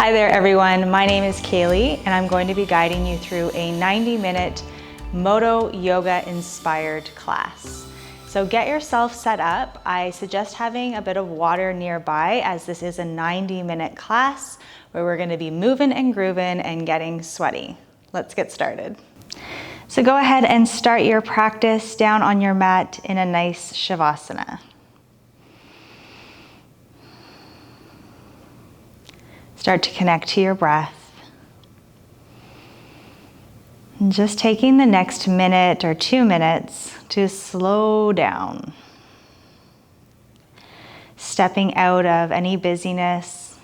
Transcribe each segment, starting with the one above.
Hi there everyone, my name is Kaylee and I'm going to be guiding you through a 90-minute Modo yoga inspired class. So get yourself set up. I suggest having a bit of water nearby as this is a 90-minute class where we're going to be moving and grooving and getting sweaty. Let's get started. So go ahead and start your practice down on your mat in a nice Shavasana. Start to connect to your breath. And just taking the next minute or 2 minutes to slow down. Stepping out of any busyness.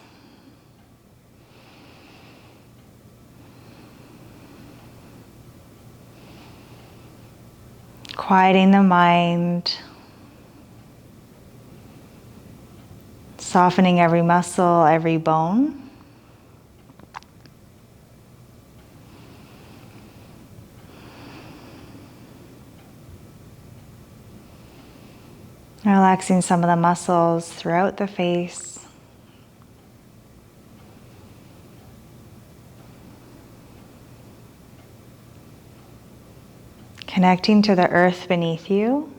Quieting the mind. Softening every muscle, every bone. Relaxing some of the muscles throughout the face. Connecting to the earth beneath you.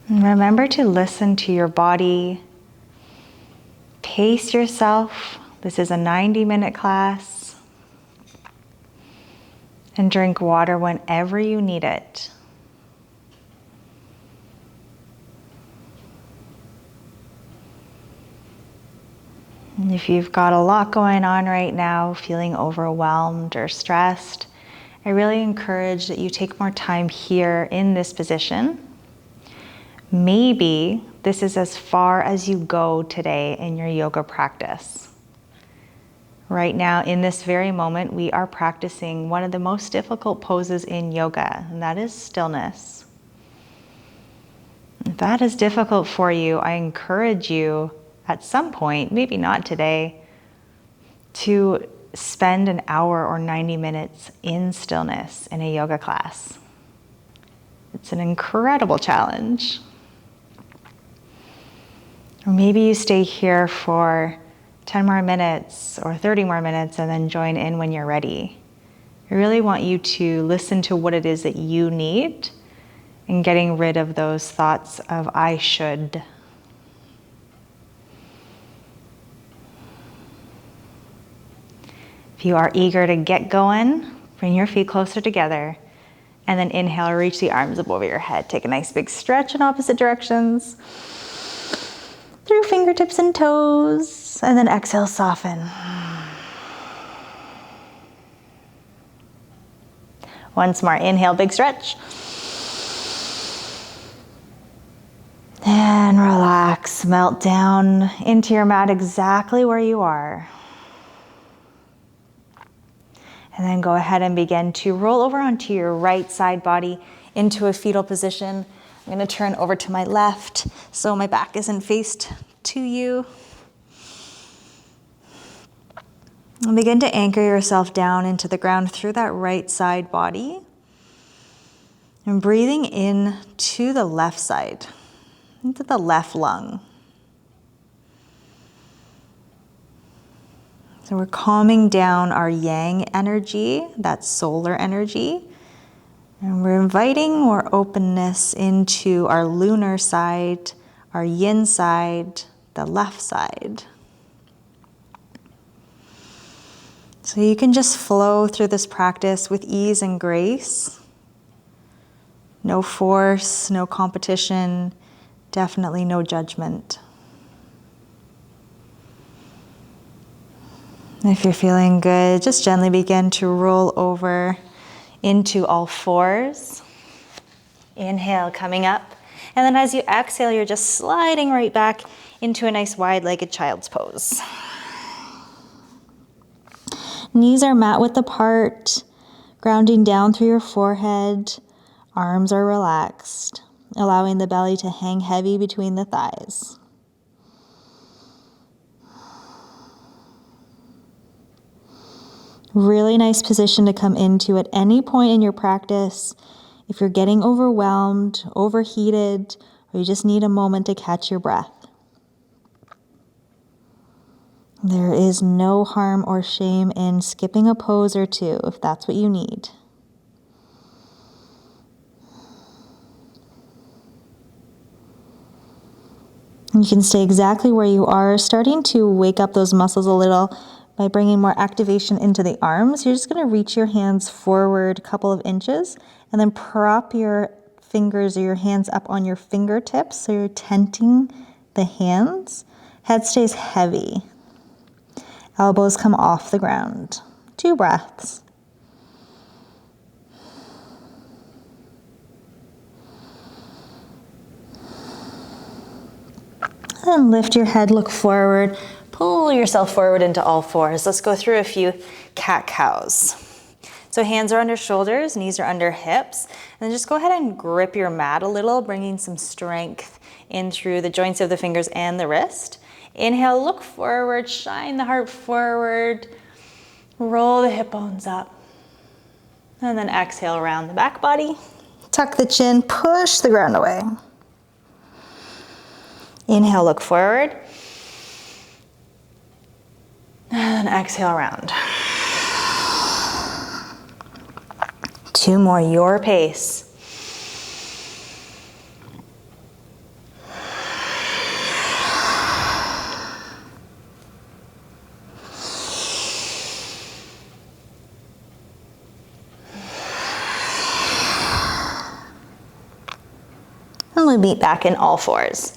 And remember to listen to your body. Pace yourself. This is a 90-minute class. And drink water whenever you need it. And if you've got a lot going on right now, feeling overwhelmed or stressed, I really encourage that you take more time here in this position. Maybe this is as far as you go today in your yoga practice. Right now, in this very moment, we are practicing one of the most difficult poses in yoga, and that is stillness. If that is difficult for you, I encourage you at some point, maybe not today, to spend an hour or 90 minutes in stillness in a yoga class. It's an incredible challenge. Or maybe you stay here for 10 more minutes or 30 more minutes and then join in when you're ready. I really want you to listen to what it is that you need and getting rid of those thoughts of I should. If you are eager to get going, bring your feet closer together and then inhale, reach the arms up over your head. Take a nice big stretch in opposite directions. Through fingertips and toes, and then exhale, soften. Once more, inhale, big stretch. And relax, melt down into your mat exactly where you are. And then go ahead and begin to roll over onto your right side body into a fetal position. I'm going to turn over to my left so my back isn't faced to you. And begin to anchor yourself down into the ground through that right side body. And breathing in to the left side, into the left lung. So we're calming down our yang energy, that solar energy. And we're inviting more openness into our lunar side, our yin side, the left side. So you can just flow through this practice with ease and grace. No force, no competition, definitely no judgment. If you're feeling good, just gently begin to roll over into all fours. Inhale, coming up. And then as you exhale, you're just sliding right back into a nice wide-legged child's pose. Knees are mat width apart, grounding down through your forehead. Arms are relaxed, allowing the belly to hang heavy between the thighs. Really nice position to come into at any point in your practice. If you're getting overwhelmed, overheated, or you just need a moment to catch your breath. There is no harm or shame in skipping a pose or two if that's what you need. You can stay exactly where you are, starting to wake up those muscles a little by bringing more activation into the arms. You're just going to reach your hands forward a couple of inches and then prop your fingers or your hands up on your fingertips so you're tenting the hands. Head stays heavy. Elbows come off the ground. 2 breaths. And lift your head, look forward. Pull yourself forward into all fours. Let's go through a few cat-cows. So hands are under shoulders, knees are under hips. And then just go ahead and grip your mat a little, bringing some strength in through the joints of the fingers and the wrist. Inhale, look forward, shine the heart forward. Roll the hip bones up. And then exhale around the back body. Tuck the chin, push the ground away. Inhale, look forward. And exhale around. 2 more, your pace. And we'll meet back in all fours.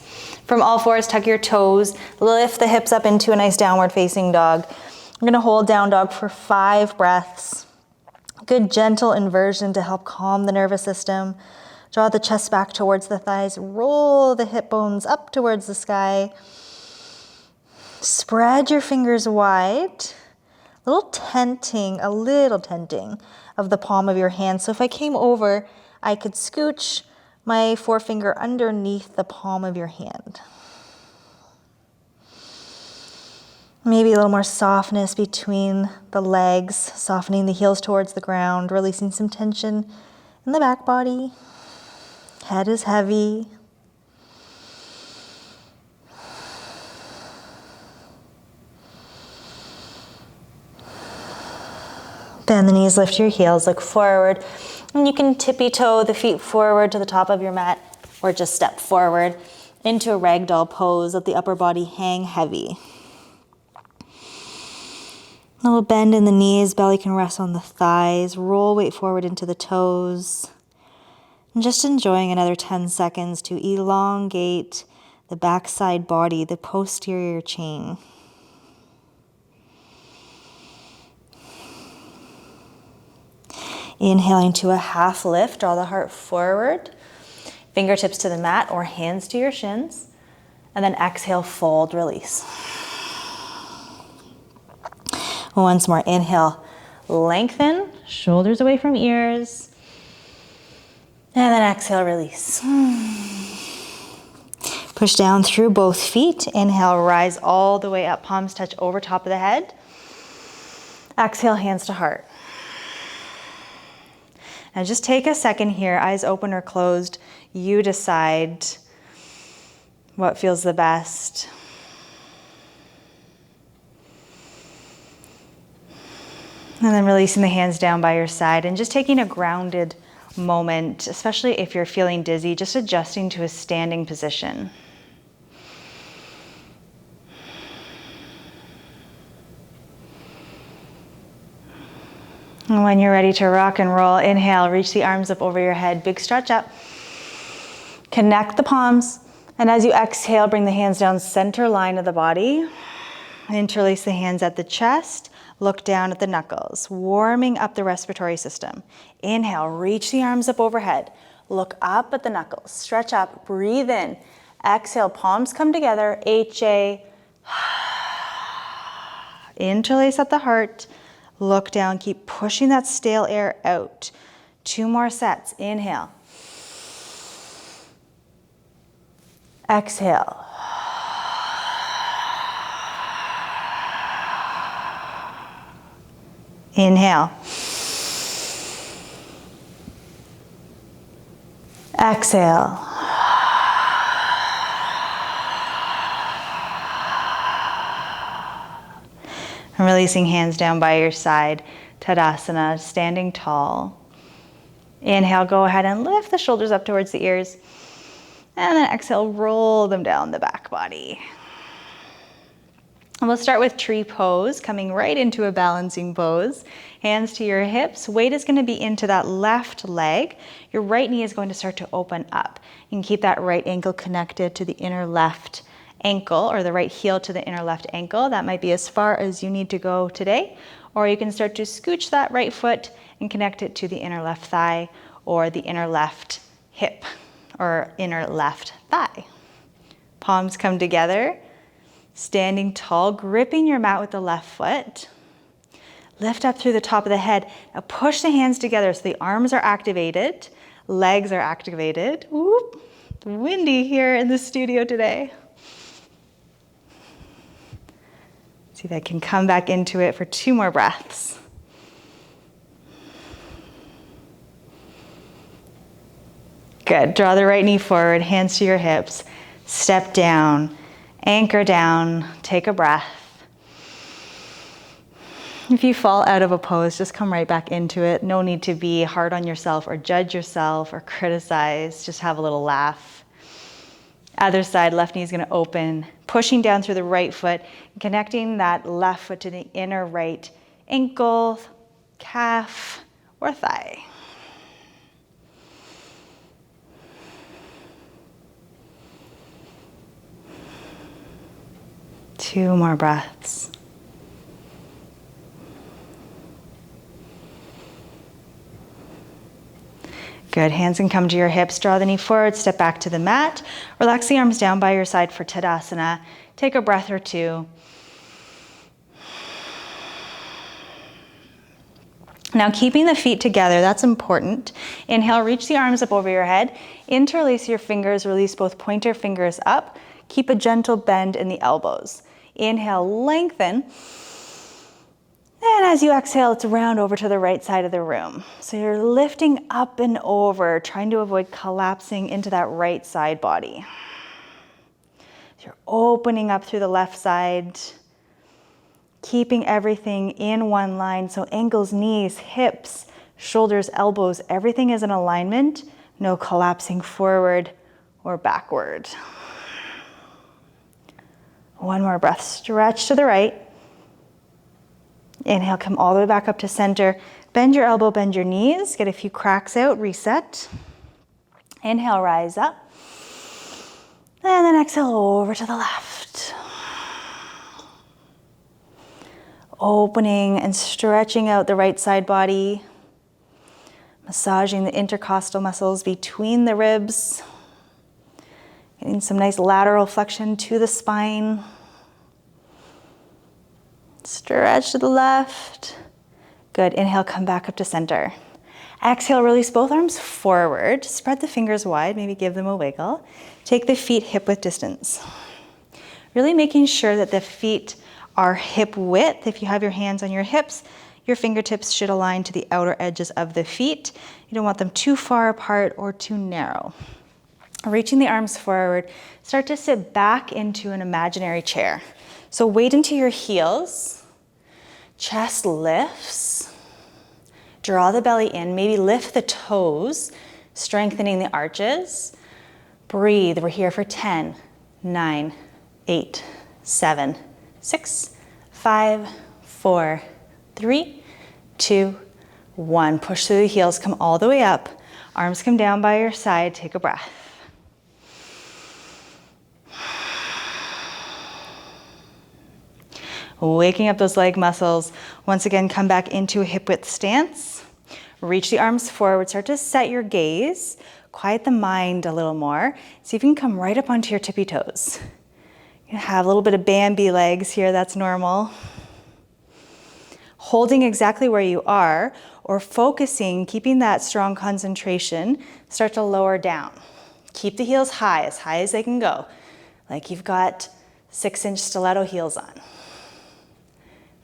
From all fours, tuck your toes, lift the hips up into a nice downward facing dog. I'm gonna hold down dog for 5 breaths. Good gentle inversion to help calm the nervous system. Draw the chest back towards the thighs, roll the hip bones up towards the sky. Spread your fingers wide. A little tenting of the palm of your hand. So if I came over, I could scooch my forefinger underneath the palm of your hand. Maybe a little more softness between the legs, softening the heels towards the ground, releasing some tension in the back body. Head is heavy. Bend the knees, lift your heels, look forward. And you can tippy toe the feet forward to the top of your mat or just step forward into a ragdoll pose. Let the upper body hang heavy. A little bend in the knees, belly can rest on the thighs. Roll weight forward into the toes. And just enjoying another 10 seconds to elongate the backside body, the posterior chain. Inhaling to a half lift, draw the heart forward. Fingertips to the mat or hands to your shins. And then exhale, fold, release. Once more, inhale, lengthen, shoulders away from ears. And then exhale, release. Push down through both feet. Inhale, rise all the way up, palms touch over top of the head. Exhale, hands to heart. Now just take a second here, eyes open or closed. You decide what feels the best. And then releasing the hands down by your side and just taking a grounded moment, especially if you're feeling dizzy, just adjusting to a standing position. And when you're ready to rock and roll, inhale, reach the arms up over your head, big stretch up. Connect the palms, and as you exhale, bring the hands down center line of the body. Interlace the hands at the chest. Look down at the knuckles, warming up the respiratory system. Inhale, reach the arms up overhead. Look up at the knuckles, stretch up, breathe in. Exhale, palms come together, HA. Interlace at the heart. Look down, keep pushing that stale air out. 2 more sets, inhale. Exhale. Inhale. Exhale. And releasing hands down by your side. Tadasana, standing tall. Inhale, go ahead and lift the shoulders up towards the ears. And then exhale, roll them down the back body. And we'll start with tree pose, coming right into a balancing pose. Hands to your hips. Weight is going to be into that left leg. Your right knee is going to start to open up. You can keep that right ankle connected to the inner left ankle, or the right heel to the inner left ankle. That might be as far as you need to go today. Or you can start to scooch that right foot and connect it to the inner left thigh or the inner left hip or inner left thigh. Palms come together, standing tall, gripping your mat with the left foot. Lift up through the top of the head. Now push the hands together so the arms are activated, legs are activated. Whoop, it's windy here in the studio today. See if I can come back into it for 2 more breaths. Good. Draw the right knee forward, hands to your hips. Step down, anchor down, take a breath. If you fall out of a pose, just come right back into it. No need to be hard on yourself or judge yourself or criticize. Just have a little laugh. Other side, left knee is going to open, pushing down through the right foot, connecting that left foot to the inner right ankle, calf, or thigh. Two more breaths. Good. Hands can come to your hips. Draw the knee forward, step back to the mat. Relax the arms down by your side for Tadasana. Take a breath or 2. Now keeping the feet together, that's important. Inhale, reach the arms up over your head. Interlace your fingers, release both pointer fingers up. Keep a gentle bend in the elbows. Inhale, lengthen. And as you exhale, it's round over to the right side of the room. So you're lifting up and over, trying to avoid collapsing into that right side body. You're opening up through the left side, keeping everything in one line. So ankles, knees, hips, shoulders, elbows, everything is in alignment. No collapsing forward or backward. One more breath. Stretch to the right. Inhale, come all the way back up to center. Bend your elbow, bend your knees. Get a few cracks out, reset. Inhale, rise up. And then exhale over to the left. Opening and stretching out the right side body. Massaging the intercostal muscles between the ribs. Getting some nice lateral flexion to the spine. Stretch to the left. Good. Inhale, come back up to center. Exhale, release both arms forward. Spread the fingers wide, maybe give them a wiggle. Take the feet hip width distance. Really making sure that the feet are hip width. If you have your hands on your hips, your fingertips should align to the outer edges of the feet. You don't want them too far apart or too narrow. Reaching the arms forward, start to sit back into an imaginary chair. So weight into your heels, chest lifts, draw the belly in, maybe lift the toes, strengthening the arches. Breathe, we're here for 10, 9, 8, 7, 6, 5, 4, 3, 2, 1. Push through the heels, come all the way up. Arms come down by your side, take a breath. Waking up those leg muscles. Once again, come back into a hip width stance. Reach the arms forward, start to set your gaze. Quiet the mind a little more. See if you can come right up onto your tippy toes. You have a little bit of Bambi legs here, that's normal. Holding exactly where you are or focusing, keeping that strong concentration, start to lower down. Keep the heels high as they can go. Like you've got 6-inch stiletto heels on.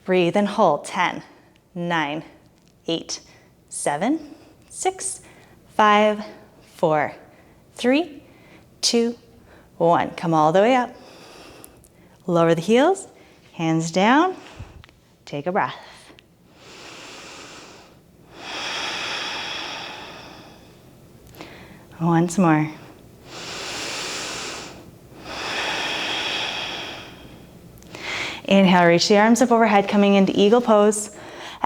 Breathe and hold. 10, 9, 8, 7, 6, 5, 4, 3, 2, 1. Come all the way up. Lower the heels, hands down, take a breath. Once more. Inhale, reach the arms up overhead, coming into eagle pose.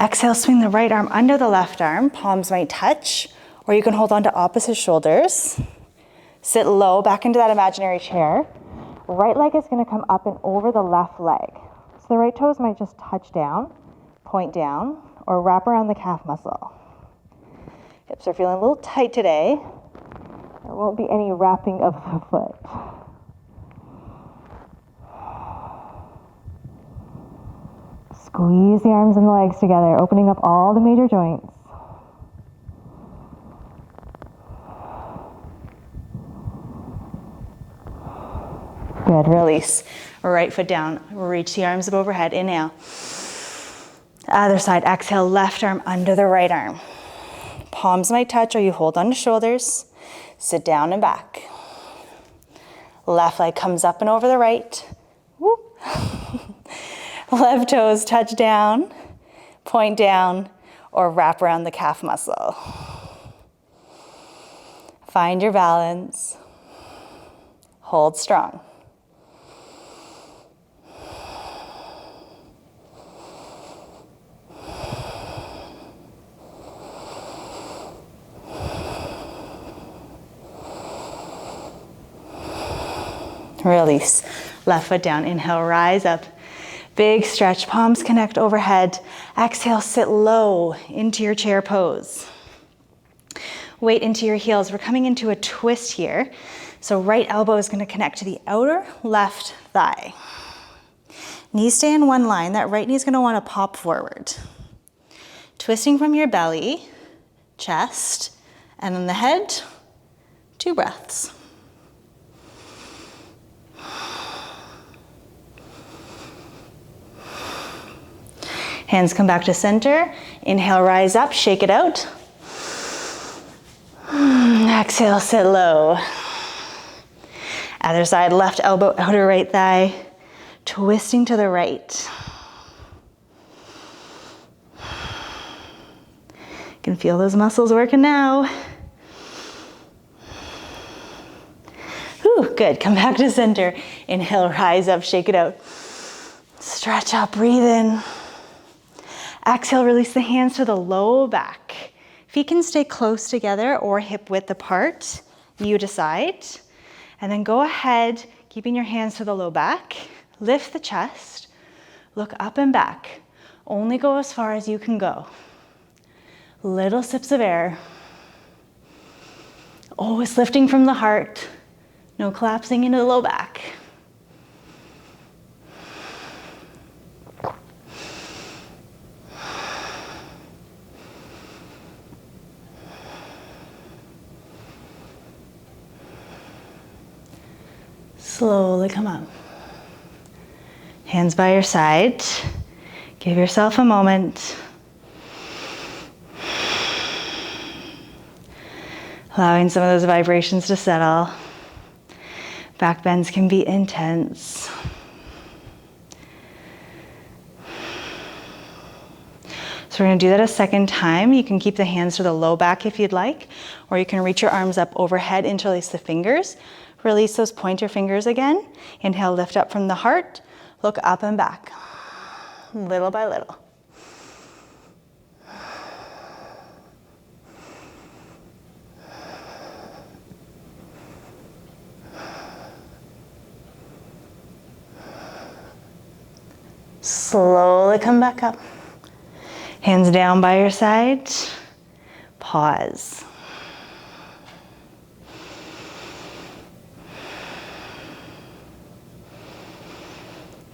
Exhale, swing the right arm under the left arm. Palms might touch, or you can hold on to opposite shoulders. Sit low, back into that imaginary chair. Right leg is gonna come up and over the left leg. So the right toes might just touch down, point down, or wrap around the calf muscle. Hips are feeling a little tight today. There won't be any wrapping of the foot. Squeeze the arms and the legs together, opening up all the major joints. Good, release. Right foot down, reach the arms up overhead, inhale. Other side, exhale, left arm under the right arm. Palms might touch or you hold on to shoulders. Sit down and back. Left leg comes up and over the right. Whoop. Left toes touch down, point down, or wrap around the calf muscle. Find your balance. Hold strong. Release. Left foot down. Inhale, rise up. Big stretch. Palms connect overhead. Exhale, sit low into your chair pose. Weight into your heels. We're coming into a twist here. So right elbow is going to connect to the outer left thigh. Knees stay in one line. That right knee is going to want to pop forward. Twisting from your belly, chest, and then the head. 2 breaths. Hands come back to center. Inhale, rise up, shake it out. Exhale, sit low. Other side, left elbow, outer right thigh. Twisting to the right. You can feel those muscles working now. Whew, good, come back to center. Inhale, rise up, shake it out. Stretch up, breathe in. Exhale, release the hands to the low back. Feet can stay close together or hip width apart. You decide. And then go ahead, keeping your hands to the low back. Lift the chest. Look up and back. Only go as far as you can go. Little sips of air. Always lifting from the heart. No collapsing into the low back. Slowly come up. Hands by your side. Give yourself a moment. Allowing some of those vibrations to settle. Back bends can be intense. So we're going to do that a second time. You can keep the hands to the low back if you'd like, or you can reach your arms up overhead, interlace the fingers. Release those pointer fingers again. Inhale, lift up from the heart. Look up and back, little by little. Slowly come back up. Hands down by your side. Pause.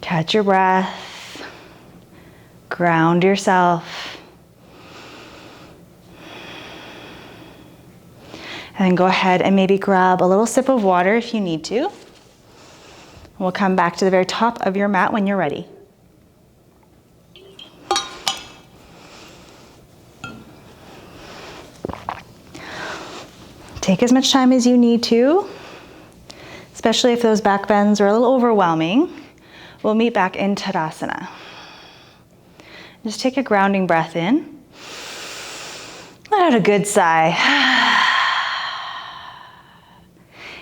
Catch your breath. Ground yourself. And then go ahead and maybe grab a little sip of water if you need to. We'll come back to the very top of your mat when you're ready. Take as much time as you need to, especially if those back bends are a little overwhelming. We'll meet back in Tadasana. Just take a grounding breath in. Let out a good sigh.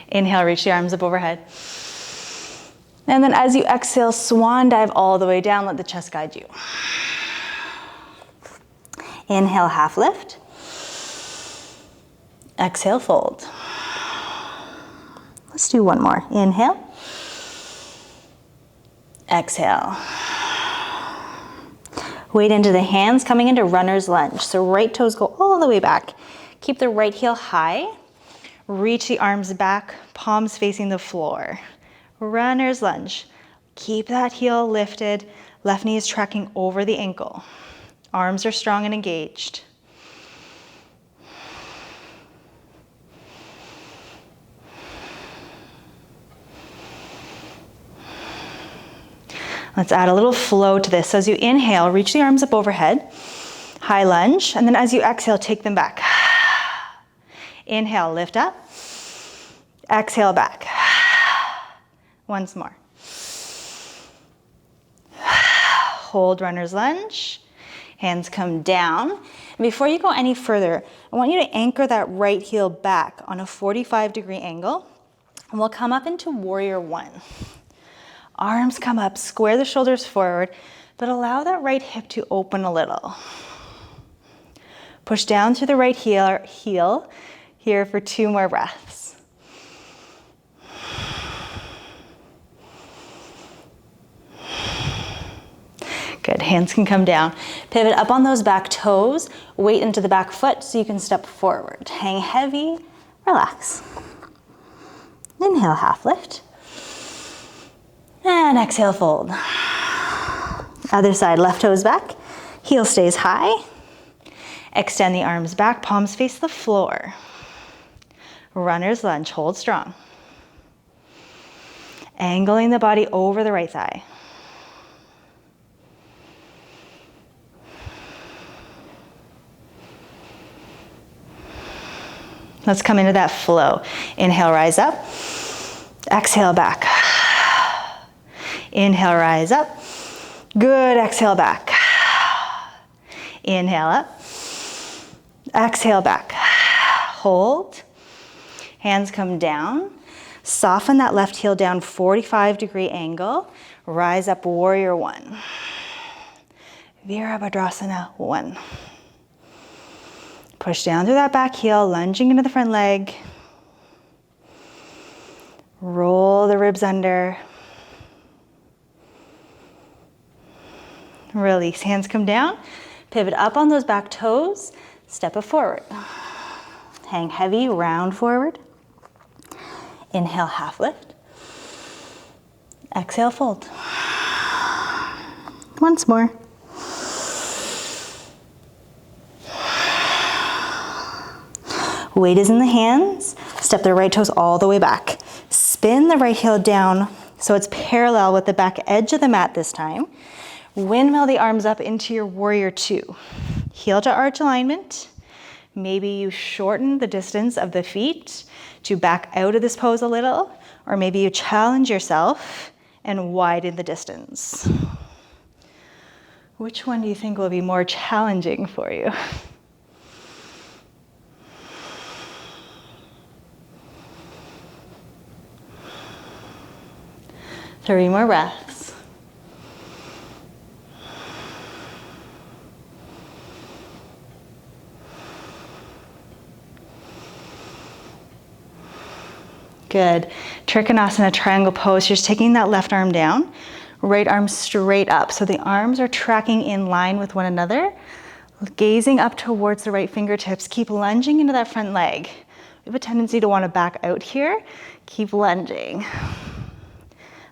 Inhale, reach the arms up overhead. And then as you exhale, swan dive all the way down. Let the chest guide you. Inhale, half lift. Exhale, fold. Let's do one more. Inhale. Exhale. Weight into the hands, coming into runner's lunge. So right toes go all the way back. Keep the right heel high. Reach the arms back, palms facing the floor. Runner's lunge. Keep that heel lifted. Left knee is tracking over the ankle. Arms are strong and engaged. Let's add a little flow to this. So as you inhale, reach the arms up overhead, high lunge, and then as you exhale, take them back. Inhale, lift up. Exhale, back. Once more. Hold runner's lunge. Hands come down. And before you go any further, I want you to anchor that right heel back on a 45-degree angle, and we'll come up into warrior one. Arms come up, square the shoulders forward, but allow that right hip to open a little. Push down through the right heel here for 2 more breaths. Good, hands can come down. Pivot up on those back toes, weight into the back foot so you can step forward. Hang heavy, relax. Inhale, half lift. And exhale, fold. Other side, left toes back, heel stays high. Extend the arms back, palms face the floor. Runner's lunge, hold strong. Angling the body over the right thigh. Let's come into that flow. Inhale, rise up. Exhale, back. Inhale, rise up. Good, exhale, back. Inhale up. Exhale, back. Hold. Hands come down. Soften that left heel down, 45-degree angle. Rise up, warrior one. Virabhadrasana one. Push down through that back heel, lunging into the front leg. Roll the ribs under. Release, hands come down. Pivot up on those back toes. Step it forward. Hang heavy, round forward. Inhale, half lift. Exhale, fold. Once more. Weight is in the hands. Step the right toes all the way back. Spin the right heel down so it's parallel with the back edge of the mat this time. Windmill the arms up into your warrior two. Heel to arch alignment. Maybe you shorten the distance of the feet to back out of this pose a little, or maybe you challenge yourself and widen the distance. Which one do you think will be more challenging for you? 3 more breaths. Good. Trikonasana, triangle pose. You're just taking that left arm down, right arm straight up. So the arms are tracking in line with one another, gazing up towards the right fingertips. Keep lunging into that front leg. We have a tendency to want to back out here. Keep lunging.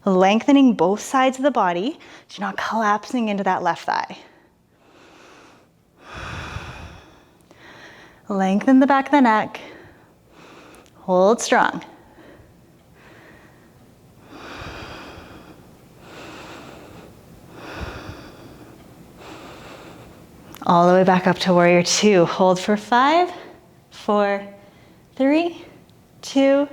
Lengthening both sides of the body, so you're not collapsing into that left thigh. Lengthen the back of the neck. Hold strong. All the way back up to warrior two. Hold for 5, 4, 3, 2,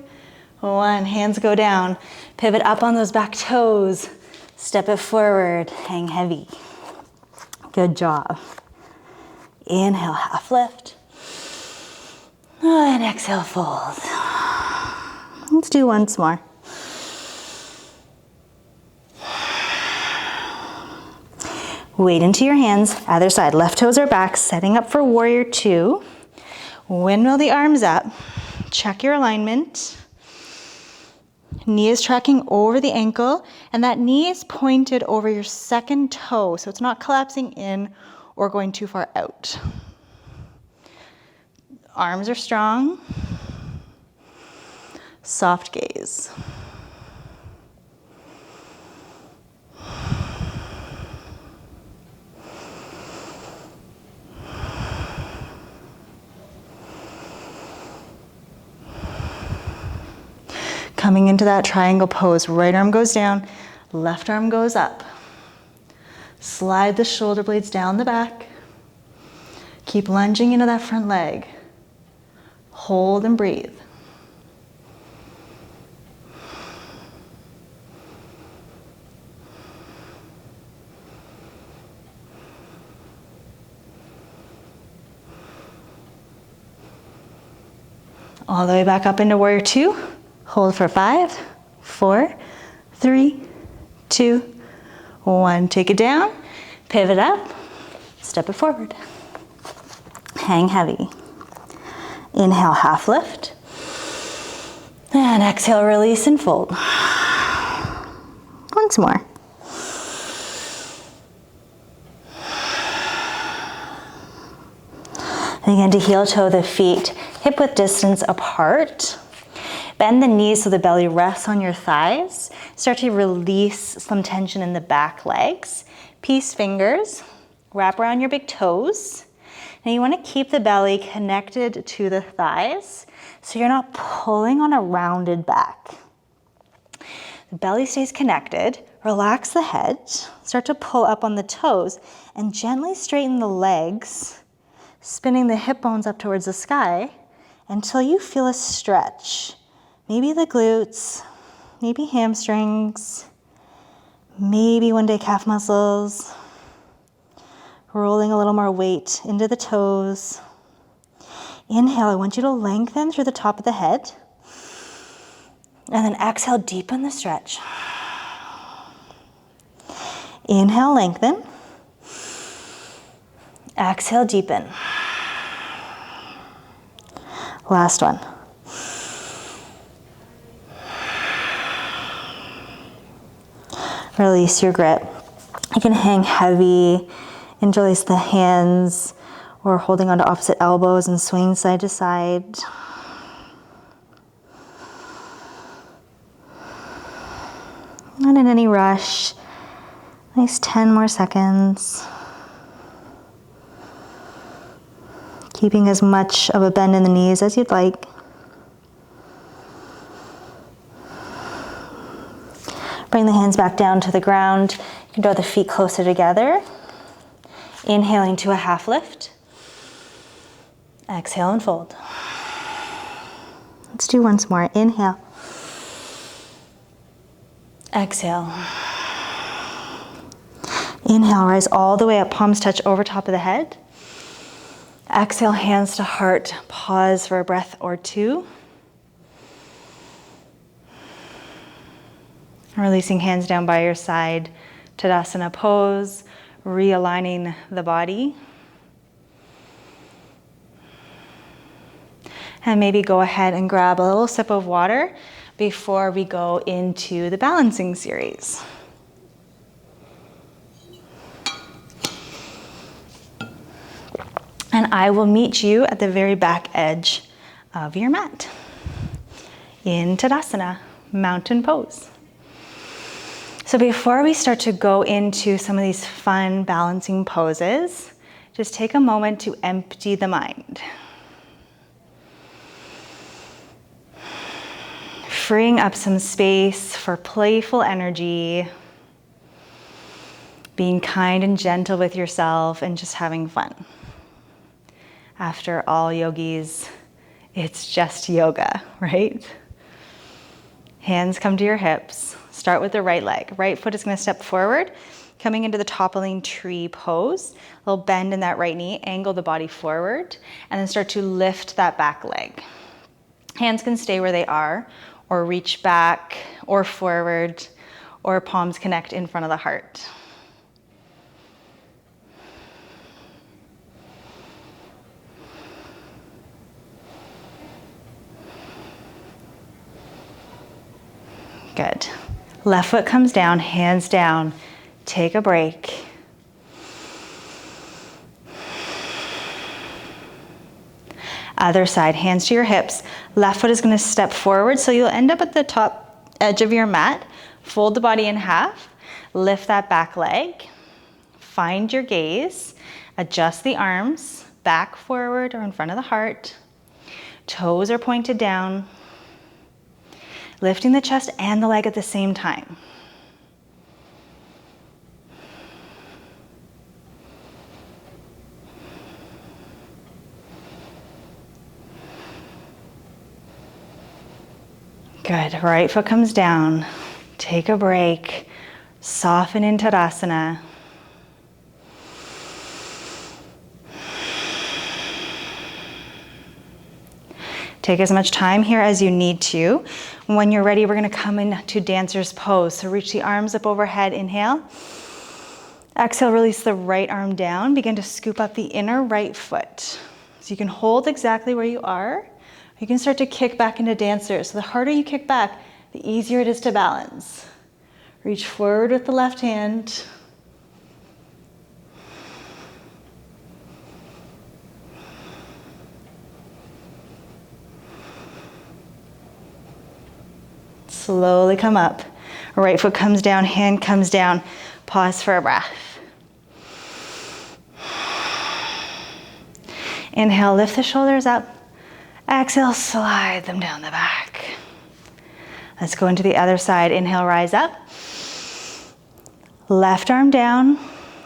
1. Hands go down. Pivot up on those back toes. Step it forward. Hang heavy. Good job. Inhale, half lift. And exhale, fold. Let's do once more. Weight into your hands, other side. Left toes are back, setting up for warrior 2. Windmill the arms up. Check your alignment. Knee is tracking over the ankle, and that knee is pointed over your second toe, so it's not collapsing in or going too far out. Arms are strong. Soft gaze. Coming into that triangle pose, right arm goes down, left arm goes up. Slide the shoulder blades down the back. Keep lunging into that front leg. Hold and breathe. All the way back up into warrior 2. Hold for 5, 4, 3, 2, 1. Take it down, pivot up, step it forward. Hang heavy. Inhale, half lift. And exhale, release and fold. Once more. And again, to heel toe the feet, hip width distance apart. Bend the knees so the belly rests on your thighs. Start to release some tension in the back legs. Peace fingers, wrap around your big toes. Now you want to keep the belly connected to the thighs so you're not pulling on a rounded back. The belly stays connected. Relax the head. Start to pull up on the toes and gently straighten the legs, spinning the hip bones up towards the sky until you feel a stretch. Maybe the glutes, maybe hamstrings, maybe one day calf muscles. Rolling a little more weight into the toes. Inhale, I want you to lengthen through the top of the head. And then exhale, deepen the stretch. Inhale, lengthen. Exhale, deepen. Last one. Release your grip. You can hang heavy, interlace the hands, or holding onto opposite elbows and swing side to side. Not in any rush. Nice 10 more seconds. Keeping as much of a bend in the knees as you'd like. Bring the hands back down to the ground. You can draw the feet closer together. Inhaling to a half lift. Exhale and fold. Let's do once more. Inhale. Exhale. Inhale, rise all the way up, palms touch over top of the head. Exhale, hands to heart. Pause for a breath or two. Releasing hands down by your side, Tadasana pose, realigning the body. And maybe go ahead and grab a little sip of water before we go into the balancing series. And I will meet you at the very back edge of your mat in Tadasana, mountain pose. So before we start to go into some of these fun balancing poses, just take a moment to empty the mind. Freeing up some space for playful energy, being kind and gentle with yourself, and just having fun. After all, yogis, It's just yoga, right? Hands come to your hips. Start with the right leg. Right foot is going to step forward, coming into the toppling tree pose. A little bend in that right knee, angle the body forward, and then start to lift that back leg. Hands can stay where they are, or reach back, or forward, or palms connect in front of the heart. Good. Left foot comes down, hands down. Take a break. Other side, hands to your hips. Left foot is going to step forward, so you'll end up at the top edge of your mat. Fold the body in half. Lift that back leg. Find your gaze. Adjust the arms, back, forward, or in front of the heart. Toes are pointed down. Lifting the chest and the leg at the same time. Good. Right foot comes down. Take a break. Soften in Tadasana. Take as much time here as you need to. When you're ready, we're going to come into dancer's pose. So reach the arms up overhead, inhale. Exhale, release the right arm down. Begin to scoop up the inner right foot. So you can hold exactly where you are. You can start to kick back into dancer. So the harder you kick back, the easier it is to balance. Reach forward with the left hand. Slowly come up. Right foot comes down, hand comes down. Pause for a breath. Inhale, lift the shoulders up. Exhale, slide them down the back. Let's go into the other side. Inhale, rise up. Left arm down,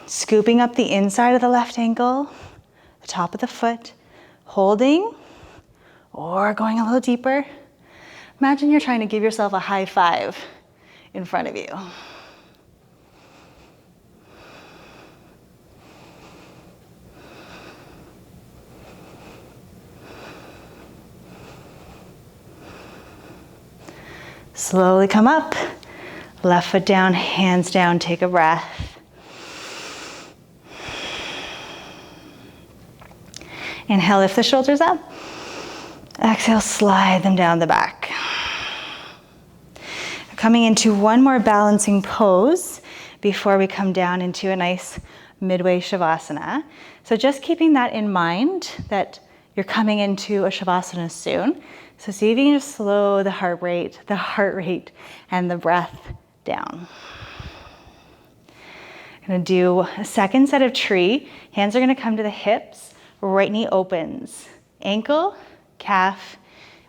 scooping up the inside of the left ankle, the top of the foot, holding, or going a little deeper. Imagine you're trying to give yourself a high five in front of you. Slowly come up, left foot down, hands down, take a breath. Inhale, lift the shoulders up. Exhale, slide them down the back. Coming into one more balancing pose before we come down into a nice midway Shavasana. So just keeping that in mind that you're coming into a Shavasana soon. So see if you can just slow the heart rate and the breath down. I'm gonna do a second set of tree. Hands are gonna come to the hips, right knee opens, ankle, calf,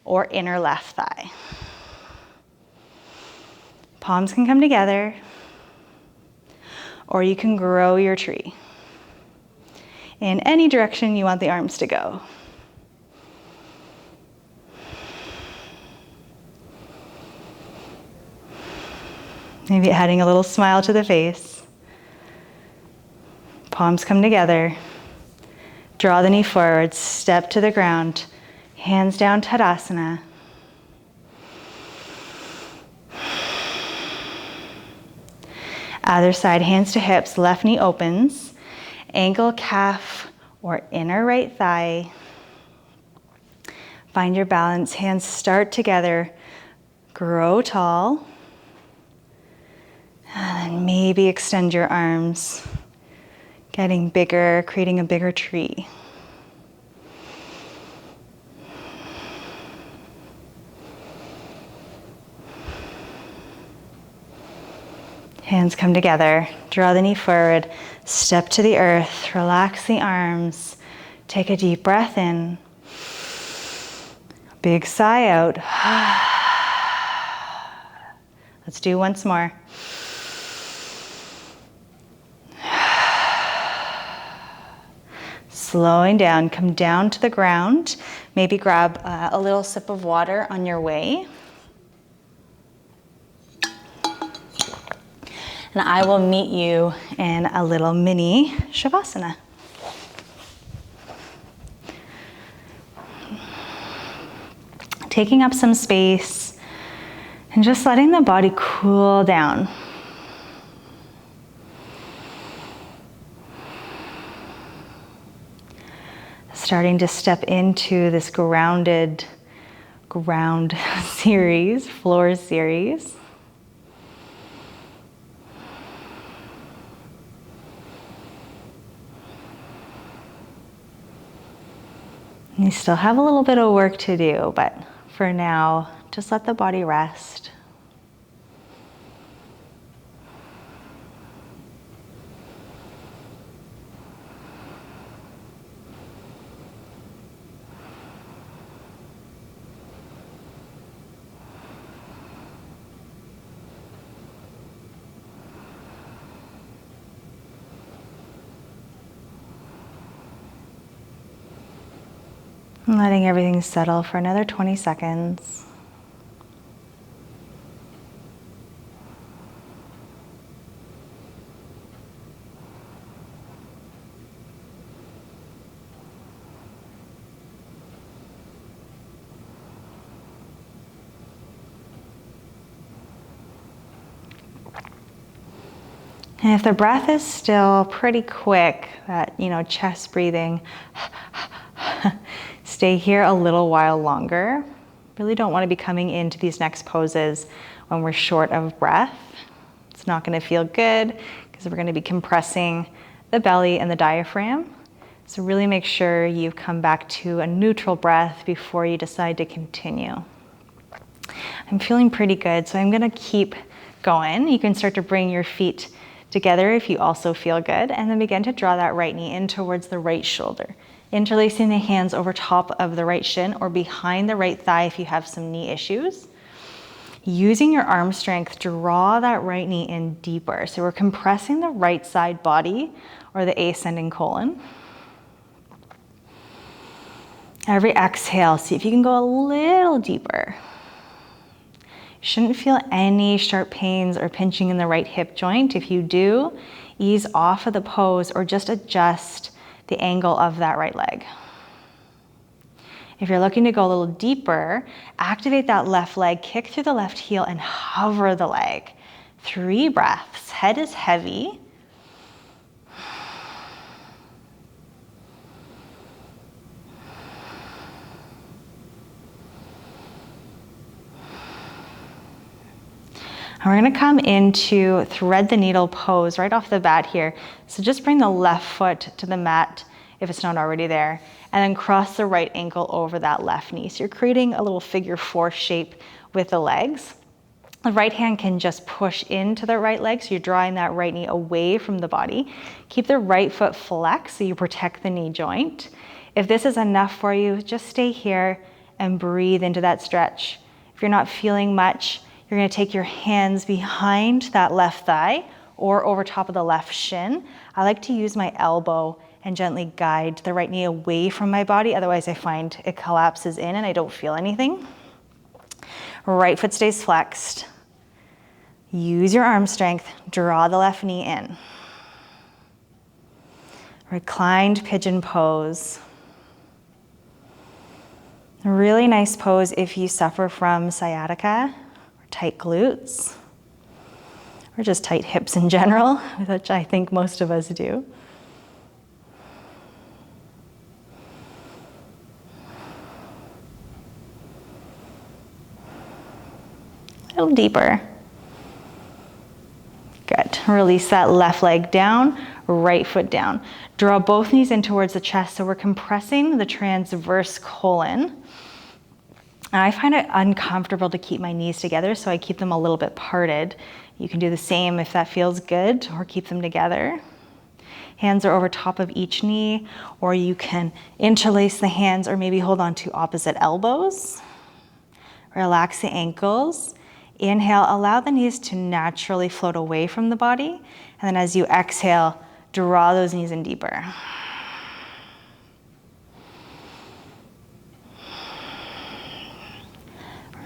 or inner left thigh. Palms can come together, or you can grow your tree in any direction you want the arms to go. Maybe adding a little smile to the face. Palms come together. Draw the knee forward, step to the ground, hands down, Tadasana. Other side, hands to hips, left knee opens, ankle, calf, or inner right thigh. Find your balance, hands start together, grow tall, and then maybe extend your arms, getting bigger, creating a bigger tree. Hands come together, draw the knee forward, step to the earth, relax the arms, take a deep breath in, big sigh out. Let's do once more. Slowing down, come down to the ground. Maybe grab a little sip of water on your way. And I will meet you in a little mini Shavasana. Taking up some space and just letting the body cool down. Starting to step into this ground series, floor series. You still have a little bit of work to do, but for now, just let the body rest. And letting everything settle for another 20 seconds. And if the breath is still pretty quick, that, chest breathing, stay here a little while longer. Really don't want to be coming into these next poses when we're short of breath. It's not going to feel good because we're going to be compressing the belly and the diaphragm. So really make sure you've come back to a neutral breath before you decide to continue. I'm feeling pretty good, so I'm going to keep going. You can start to bring your feet together if you also feel good, and then begin to draw that right knee in towards the right shoulder. Interlacing the hands over top of the right shin or behind the right thigh if you have some knee issues. Using your arm strength, draw that right knee in deeper. So we're compressing the right side body or the ascending colon. Every exhale, see if you can go a little deeper. You shouldn't feel any sharp pains or pinching in the right hip joint. If you do, ease off of the pose or just adjust the angle of that right leg. If you're looking to go a little deeper, activate that left leg, kick through the left heel and hover the leg. 3 breaths, head is heavy. And we're gonna come into thread the needle pose right off the bat here. So just bring the left foot to the mat if it's not already there, and then cross the right ankle over that left knee. So you're creating a little figure 4 shape with the legs. The right hand can just push into the right leg, so you're drawing that right knee away from the body. Keep the right foot flexed so you protect the knee joint. If this is enough for you, just stay here and breathe into that stretch. If you're not feeling much, you're gonna take your hands behind that left thigh or over top of the left shin. I like to use my elbow and gently guide the right knee away from my body. Otherwise, I find it collapses in and I don't feel anything. Right foot stays flexed. Use your arm strength, draw the left knee in. Reclined pigeon pose. A really nice pose if you suffer from sciatica, tight glutes, or just tight hips in general, which I think most of us do. A little deeper. Good. Release that left leg down, right foot down. Draw both knees in towards the chest, so we're compressing the transverse colon. And I find it uncomfortable to keep my knees together, so I keep them a little bit parted. You can do the same if that feels good, or keep them together. Hands are over top of each knee, or you can interlace the hands or maybe hold on to opposite elbows. Relax the ankles. Inhale, allow the knees to naturally float away from the body. And then as you exhale, draw those knees in deeper.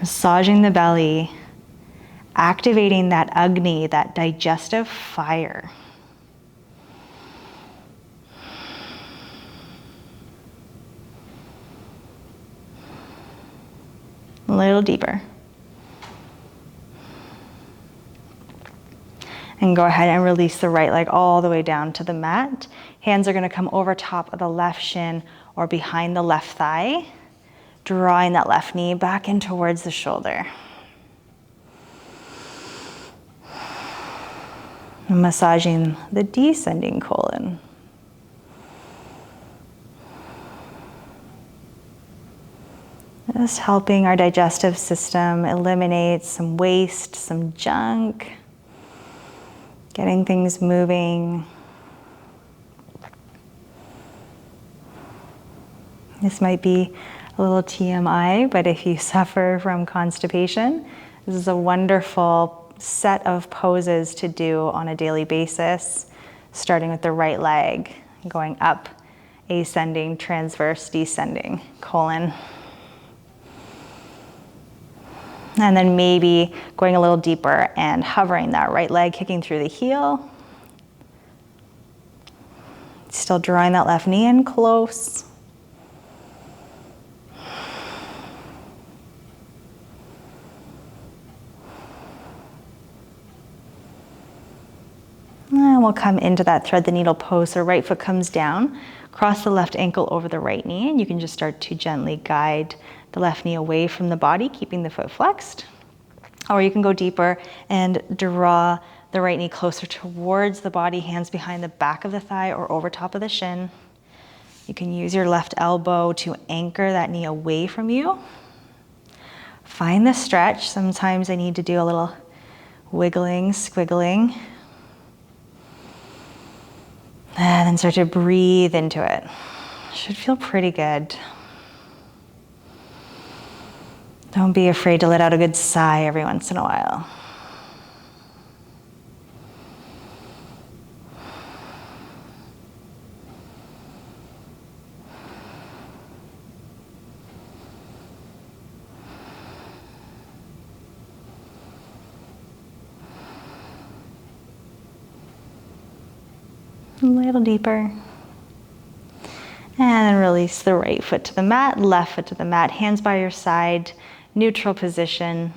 Massaging the belly, activating that Agni, that digestive fire. A little deeper. And go ahead and release the right leg all the way down to the mat. Hands are gonna come over top of the left shin or behind the left thigh, drawing that left knee back in towards the shoulder. And massaging the descending colon. Just helping our digestive system eliminate some waste, some junk, getting things moving. This might be a little TMI, but if you suffer from constipation, this is a wonderful set of poses to do on a daily basis, starting with the right leg, going up, ascending, transverse, descending, colon. And then maybe going a little deeper and hovering that right leg, kicking through the heel. Still drawing that left knee in close. And we'll come into that thread the needle pose. So right foot comes down, cross the left ankle over the right knee, and you can just start to gently guide the left knee away from the body, keeping the foot flexed. Or you can go deeper and draw the right knee closer towards the body, hands behind the back of the thigh or over top of the shin. You can use your left elbow to anchor that knee away from you. Find the stretch. Sometimes I need to do a little wiggling, squiggling. And then start to breathe into it. Should feel pretty good. Don't be afraid to let out a good sigh every once in a while. A little deeper. And then release the right foot to the mat, left foot to the mat, hands by your side, neutral position.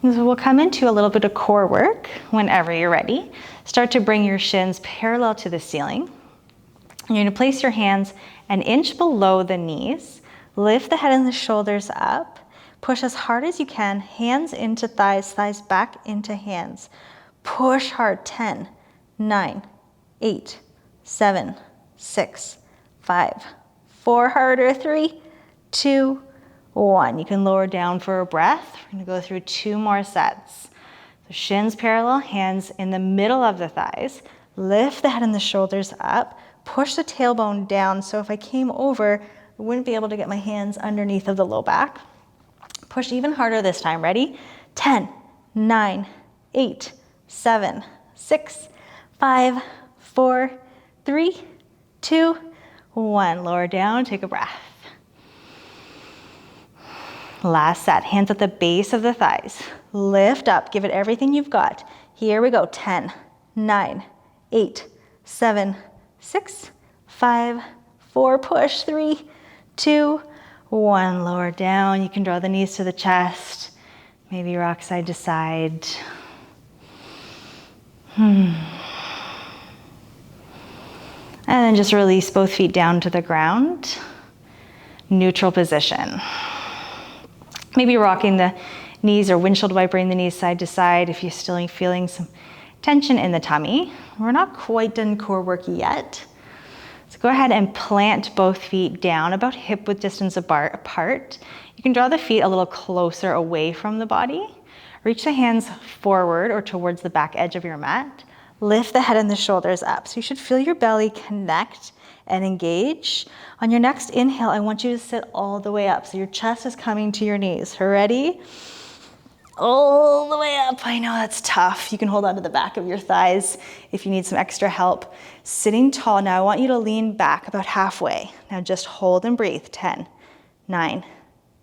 So we'll come into a little bit of core work whenever you're ready. Start to bring your shins parallel to the ceiling. You're gonna place your hands an inch below the knees, lift the head and the shoulders up, push as hard as you can, hands into thighs, thighs back into hands. Push hard, 10, 9, 8, 7, 6, 5, 4 harder, 3, 2, 1. You can lower down for a breath. We're gonna go through 2 more sets. So shins parallel, hands in the middle of the thighs. Lift the head and the shoulders up. Push the tailbone down. So if I came over, I wouldn't be able to get my hands underneath of the low back. Push even harder this time. Ready? 10, 9, 8, 7, 6, 5, 4, 3, 2, 1. Lower down, take a breath. Last set, hands at the base of the thighs. Lift up, give it everything you've got. Here we go, 10, 9, 8, 7, 6, 5, 4, push, 3, 2, 1. Lower down, you can draw the knees to the chest. Maybe rock side to side. And then just release both feet down to the ground. Neutral position. Maybe rocking the knees or windshield wipering the knees side to side if you're still feeling some tension in the tummy. We're not quite done core work yet. So go ahead and plant both feet down about hip width distance apart. You can draw the feet a little closer away from the body. Reach the hands forward or towards the back edge of your mat. Lift the head and the shoulders up. So you should feel your belly connect and engage. On your next inhale, I want you to sit all the way up. So your chest is coming to your knees. Ready? All the way up. I know that's tough. You can hold onto the back of your thighs if you need some extra help. Sitting tall. Now I want you to lean back about halfway. Now just hold and breathe. 10, 9,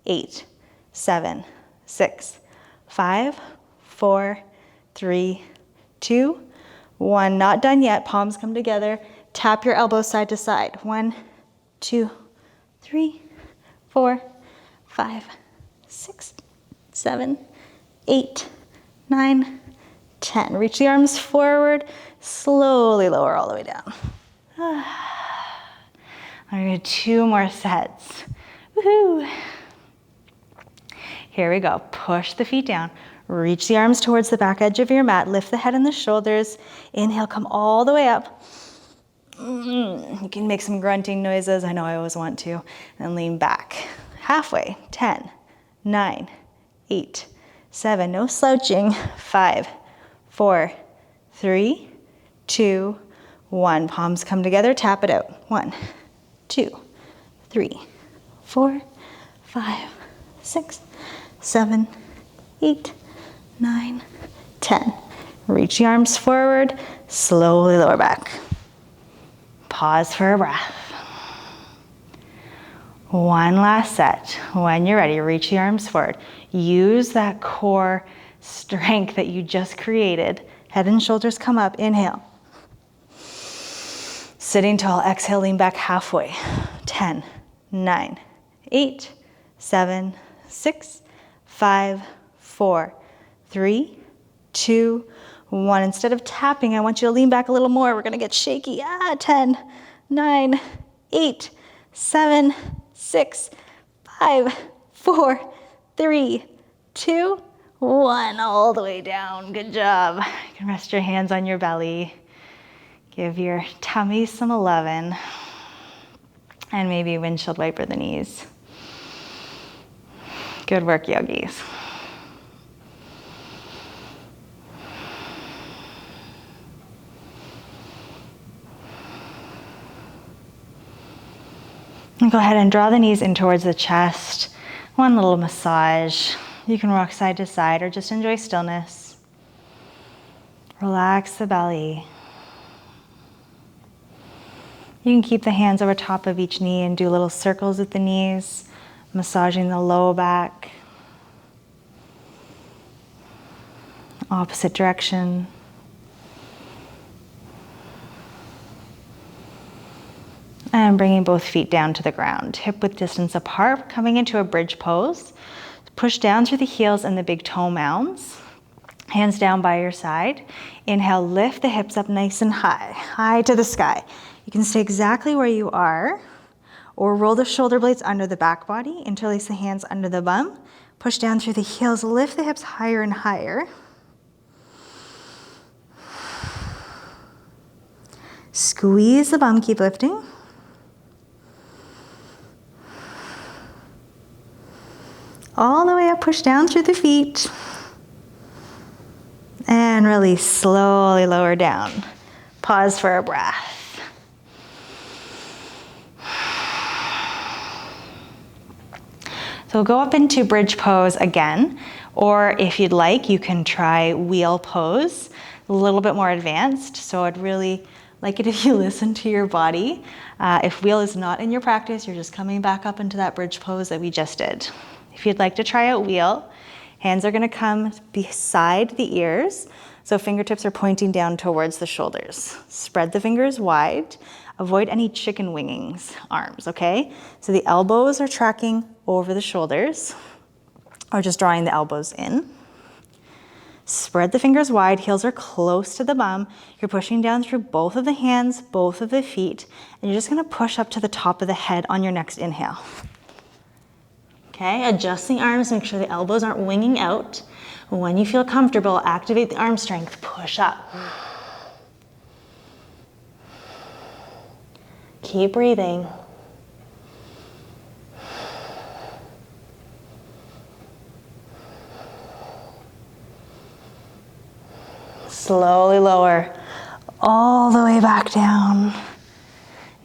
8, 7, 6, 5, 4, 3, 2, 1. Not done yet. Palms come together. Tap your elbows side to side. 1, 2, 3, 4, 5, 6, 7, 8, 9, 10. Reach the arms forward. Slowly lower all the way down. I'm gonna do 2 more sets. Woohoo! Here we go. Push the feet down. Reach the arms towards the back edge of your mat. Lift the head and the shoulders. Inhale, come all the way up. You can make some grunting noises. I know I always want to. And lean back. Halfway. 10, 9, 8, 7. No slouching. 5, 4, 3, 2, 1. Palms come together. Tap it out. 1, 2, 3, 4, 5, 6, 7, 8, 9, 10. Reach the arms forward. Slowly lower back. Pause for a breath. One last set. When you're ready, reach the arms forward. Use that core strength that you just created. Head and shoulders come up. Inhale. Sitting tall. Exhale, lean back halfway. 10, 9, 8, 7, 6, 5, 4, 3, 2, 1. Instead of tapping, I want you to lean back a little more. We're gonna get shaky. 10, 9, 8, 7, 6, 5, 4, 3, 2, 1. All the way down. Good job. You can rest your hands on your belly. Give your tummy some lovin'. And maybe windshield wiper the knees. Good work, yogis. And go ahead and draw the knees in towards the chest. One little massage. You can rock side to side or just enjoy stillness. Relax the belly. You can keep the hands over top of each knee and do little circles at the knees, massaging the low back. Opposite direction. And bringing both feet down to the ground, hip width distance apart, coming into a bridge pose. Push down through the heels and the big toe mounds. Hands down by your side. Inhale, lift the hips up nice and high, high to the sky. You can stay exactly where you are, or roll the shoulder blades under the back body, interlace the hands under the bum, push down through the heels, lift the hips higher and higher. Squeeze the bum, keep lifting. All the way up, push down through the feet. And release, slowly lower down. Pause for a breath. So go up into bridge pose again, or if you'd like, you can try wheel pose, a little bit more advanced. So I'd really like it if you listen to your body. If wheel is not in your practice, you're just coming back up into that bridge pose that we just did. If you'd like to try out wheel, hands are gonna come beside the ears, so fingertips are pointing down towards the shoulders. Spread the fingers wide. Avoid any chicken wingings arms, okay? So the elbows are tracking over the shoulders, or just drawing the elbows in. Spread the fingers wide, heels are close to the bum. You're pushing down through both of the hands, both of the feet, and you're just gonna push up to the top of the head on your next inhale. Okay, adjust the arms, make sure the elbows aren't winging out. When you feel comfortable, activate the arm strength, push up. Keep breathing. Slowly lower all the way back down.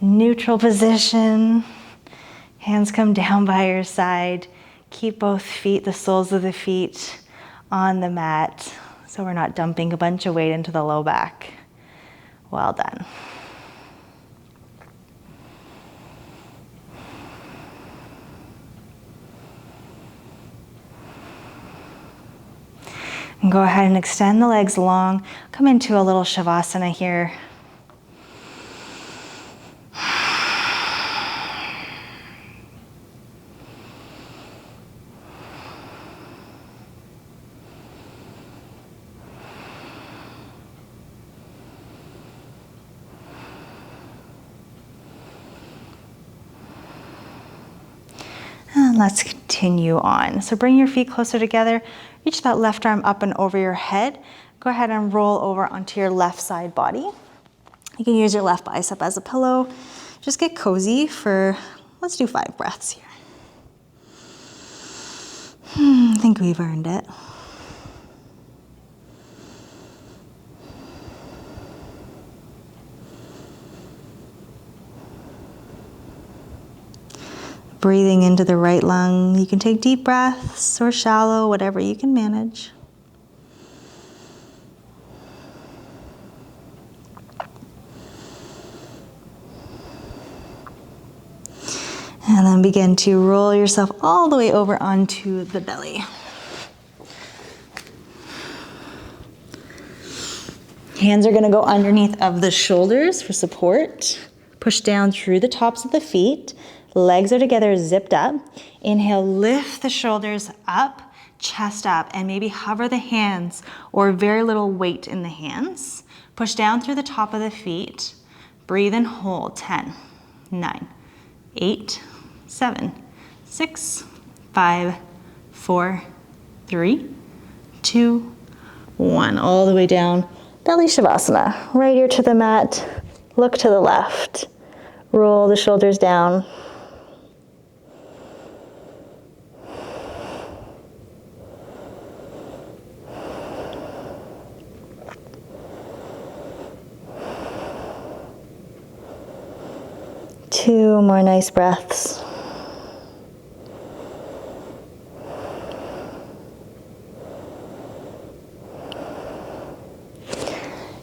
Neutral position. Hands come down by your side. Keep both feet, the soles of the feet, on the mat so we're not dumping a bunch of weight into the low back. Well done. And go ahead and extend the legs long. Come into a little Shavasana here. And let's continue on. So bring your feet closer together. Reach that left arm up and over your head. Go ahead and roll over onto your left side body. You can use your left bicep as a pillow. Just get cozy for, let's do 5 breaths here. I think we've earned it. Breathing into the right lung. You can take deep breaths or shallow, whatever you can manage. And then begin to roll yourself all the way over onto the belly. Hands are going to go underneath of the shoulders for support. Push down through the tops of the feet. Legs are together, zipped up. Inhale, lift the shoulders up, chest up, and maybe hover the hands or very little weight in the hands. Push down through the top of the feet. Breathe and hold. 10, 9, 8, 7, 6, 5, 4, 3, 2, 1. All the way down. Belly Shavasana. Right ear to the mat. Look to the left. Roll the shoulders down. Two more nice breaths.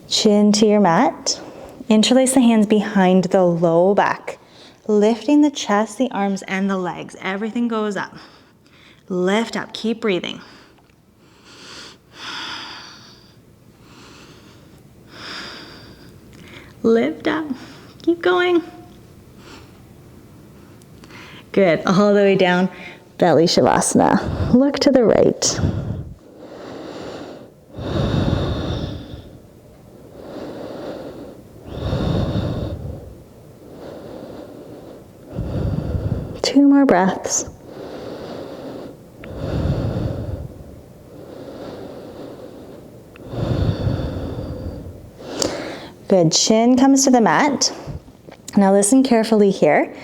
Chin to your mat. Interlace the hands behind the low back. Lifting the chest, the arms, and the legs. Everything goes up. Lift up. Keep breathing. Lift up. Keep going. Good. All the way down. Belly Shavasana. Look to the right. Two more breaths. Good. Chin comes to the mat. Now listen carefully here.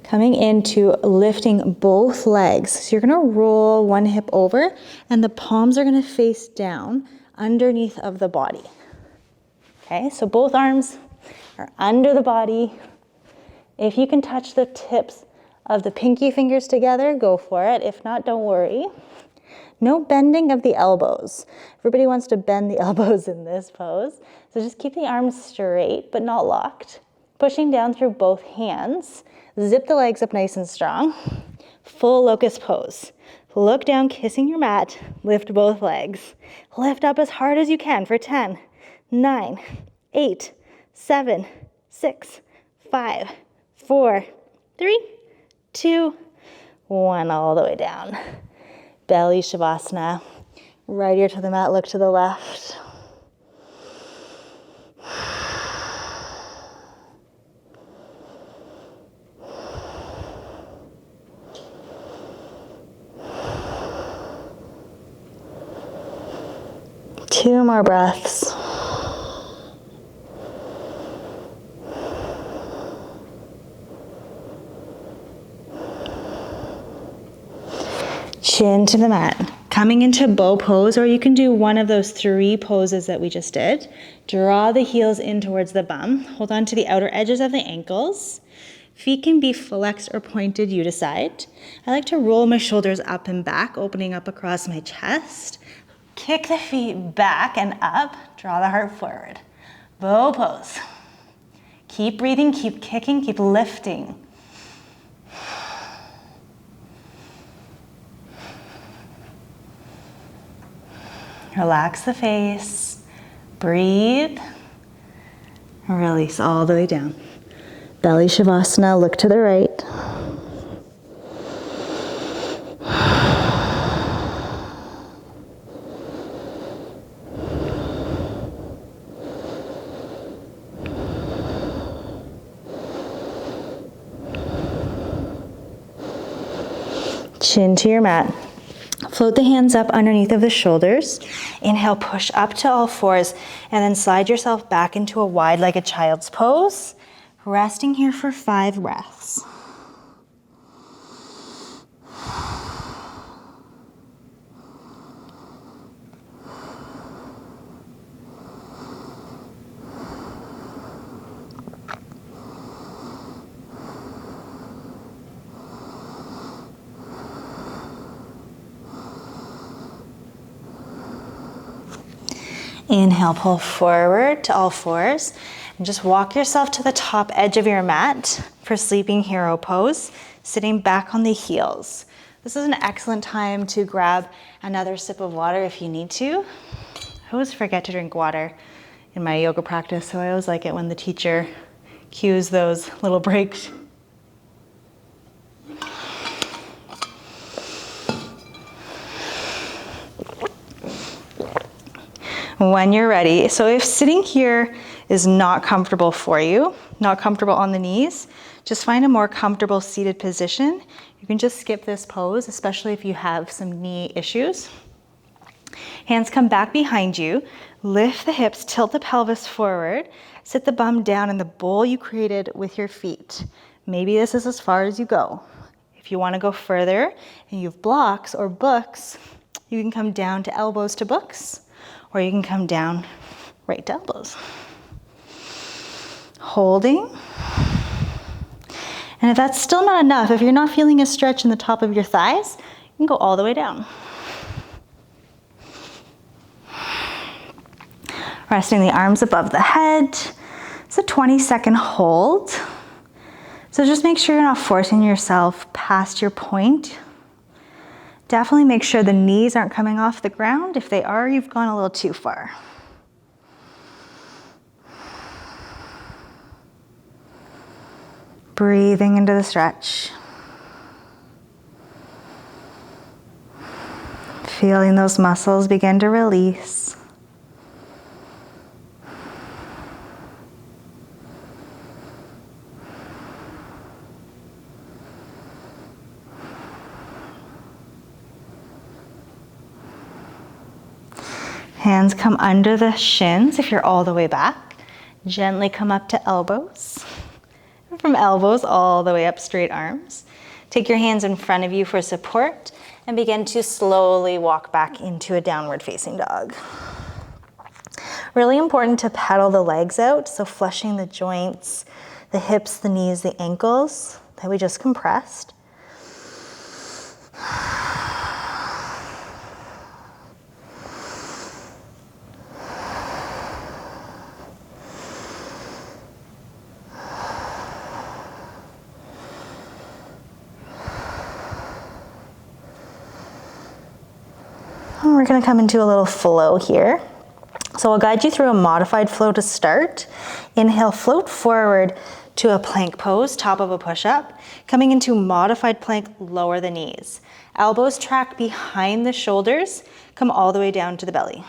Coming into lifting both legs. So you're going to roll one hip over and the palms are going to face down underneath of the body. Okay, so both arms are under the body. If you can touch the tips of the pinky fingers together, go for it. If not, don't worry. No bending of the elbows. Everybody wants to bend the elbows in this pose. So just keep the arms straight, but not locked. Pushing down through both hands. Zip the legs up nice and strong. Full locust pose. Look down, kissing your mat. Lift both legs. Lift up as hard as you can for 10, 9, 8, 7, 6, 5, 4, 3, 2, 1. All the way down. Belly Shavasana. Right ear to the mat, look to the left. Two more breaths. Chin to the mat. Coming into bow pose, or you can do one of those 3 poses that we just did. Draw the heels in towards the bum. Hold on to the outer edges of the ankles. Feet can be flexed or pointed, you decide. I like to roll my shoulders up and back, opening up across my chest. Kick the feet back and up. Draw the heart forward. Bow pose. Keep breathing, keep kicking, keep lifting. Relax the face, breathe, and release all the way down. Belly Shavasana, look to the right. Chin to your mat. Float the hands up underneath of the shoulders. Inhale, push up to all fours, and then slide yourself back into a wide-legged child's pose. Resting here for 5 breaths. Inhale, pull forward to all fours and just walk yourself to the top edge of your mat for sleeping hero pose, sitting back on the heels. This is an excellent time to grab another sip of water if you need to. I always forget to drink water in my yoga practice, so I always like it when the teacher cues those little breaks. When you're ready. So if sitting here is not comfortable for you, not comfortable on the knees, just find a more comfortable seated position. You can just skip this pose, especially if you have some knee issues. Hands come back behind you, lift the hips, tilt the pelvis forward, sit the bum down in the bowl you created with your feet. Maybe this is as far as you go. If you want to go further and you have blocks or books, you can come down to elbows to books, or you can come down right to elbows. Holding. And if that's still not enough, if you're not feeling a stretch in the top of your thighs, you can go all the way down. Resting the arms above the head. It's a 20-second hold. So just make sure you're not forcing yourself past your point. Definitely make sure the knees aren't coming off the ground. If they are, you've gone a little too far. Breathing into the stretch. Feeling those muscles begin to release. Hands come under the shins if you're all the way back. Gently come up to elbows. And from elbows all the way up, straight arms. Take your hands in front of you for support and begin to slowly walk back into a downward facing dog. Really important to pedal the legs out, so flushing the joints, the hips, the knees, the ankles that we just compressed. We're going to come into a little flow here. So I'll guide you through a modified flow to start. Inhale, float forward to a plank pose, top of a push-up. Coming into modified plank, lower the knees. Elbows track behind the shoulders, come all the way down to the belly.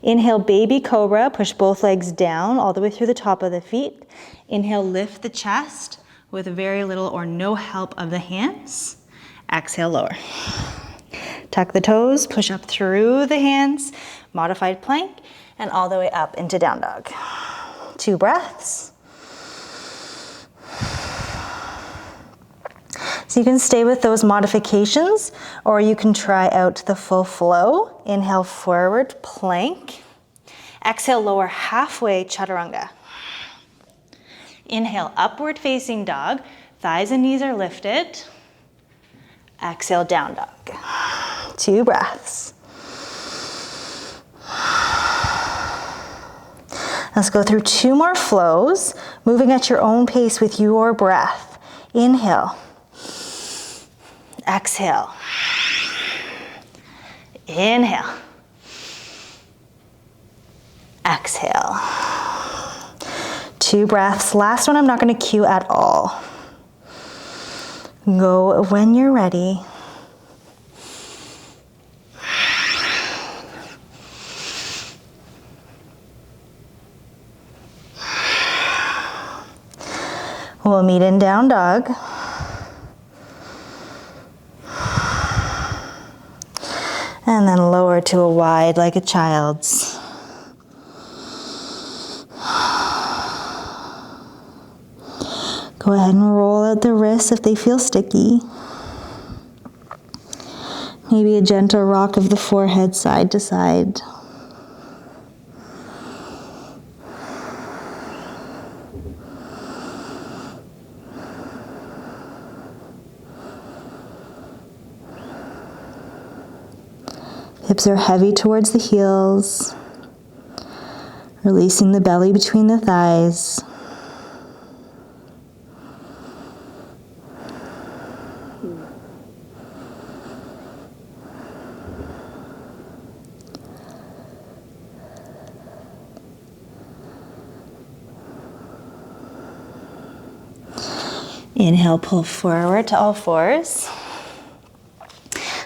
Inhale, baby cobra, push both legs down all the way through the top of the feet. Inhale, lift the chest with very little or no help of the hands. Exhale, lower. Tuck the toes, push up through the hands, modified plank, and all the way up into down dog. 2 breaths. So you can stay with those modifications, or you can try out the full flow. Inhale, forward, plank. Exhale, lower halfway, chaturanga. Inhale, upward facing dog. Thighs and knees are lifted. Exhale, down dog. 2 breaths. Let's go through 2 more flows, moving at your own pace with your breath. Inhale. Exhale. Inhale. Exhale. 2 breaths. Last one I'm not going to cue at all. Go when you're ready. We'll meet in down dog. And then lower to a wide like a child's. Go ahead and roll out the wrists if they feel sticky. Maybe a gentle rock of the forehead side to side. Hips are heavy towards the heels, releasing the belly between the thighs. Inhale, pull forward to all fours.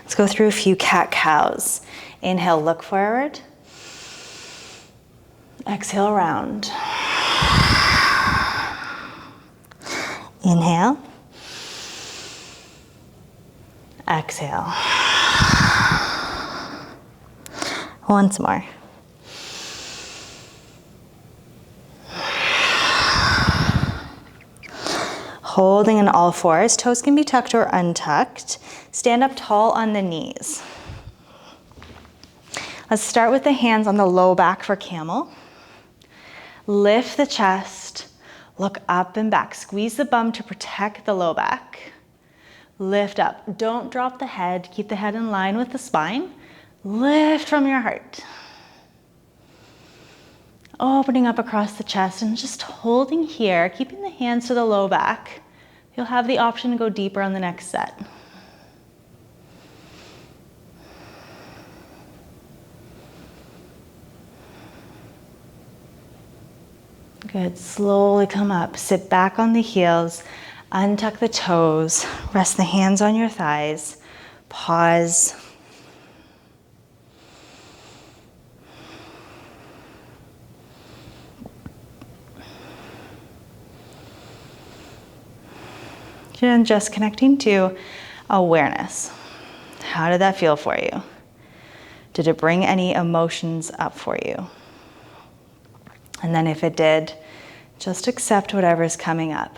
Let's go through a few cat-cows. Inhale, look forward. Exhale, round. Inhale. Exhale. Once more. Holding on all fours, toes can be tucked or untucked. Stand up tall on the knees. Let's start with the hands on the low back for camel. Lift the chest, look up and back. Squeeze the bum to protect the low back. Lift up, don't drop the head. Keep the head in line with the spine. Lift from your heart. Opening up across the chest and just holding here, keeping the hands to the low back. You'll have the option to go deeper on the next set. Good, slowly come up, sit back on the heels, untuck the toes, rest the hands on your thighs, pause. And just connecting to awareness. How did that feel for you? Did it bring any emotions up for you? And then if it did, just accept whatever's coming up.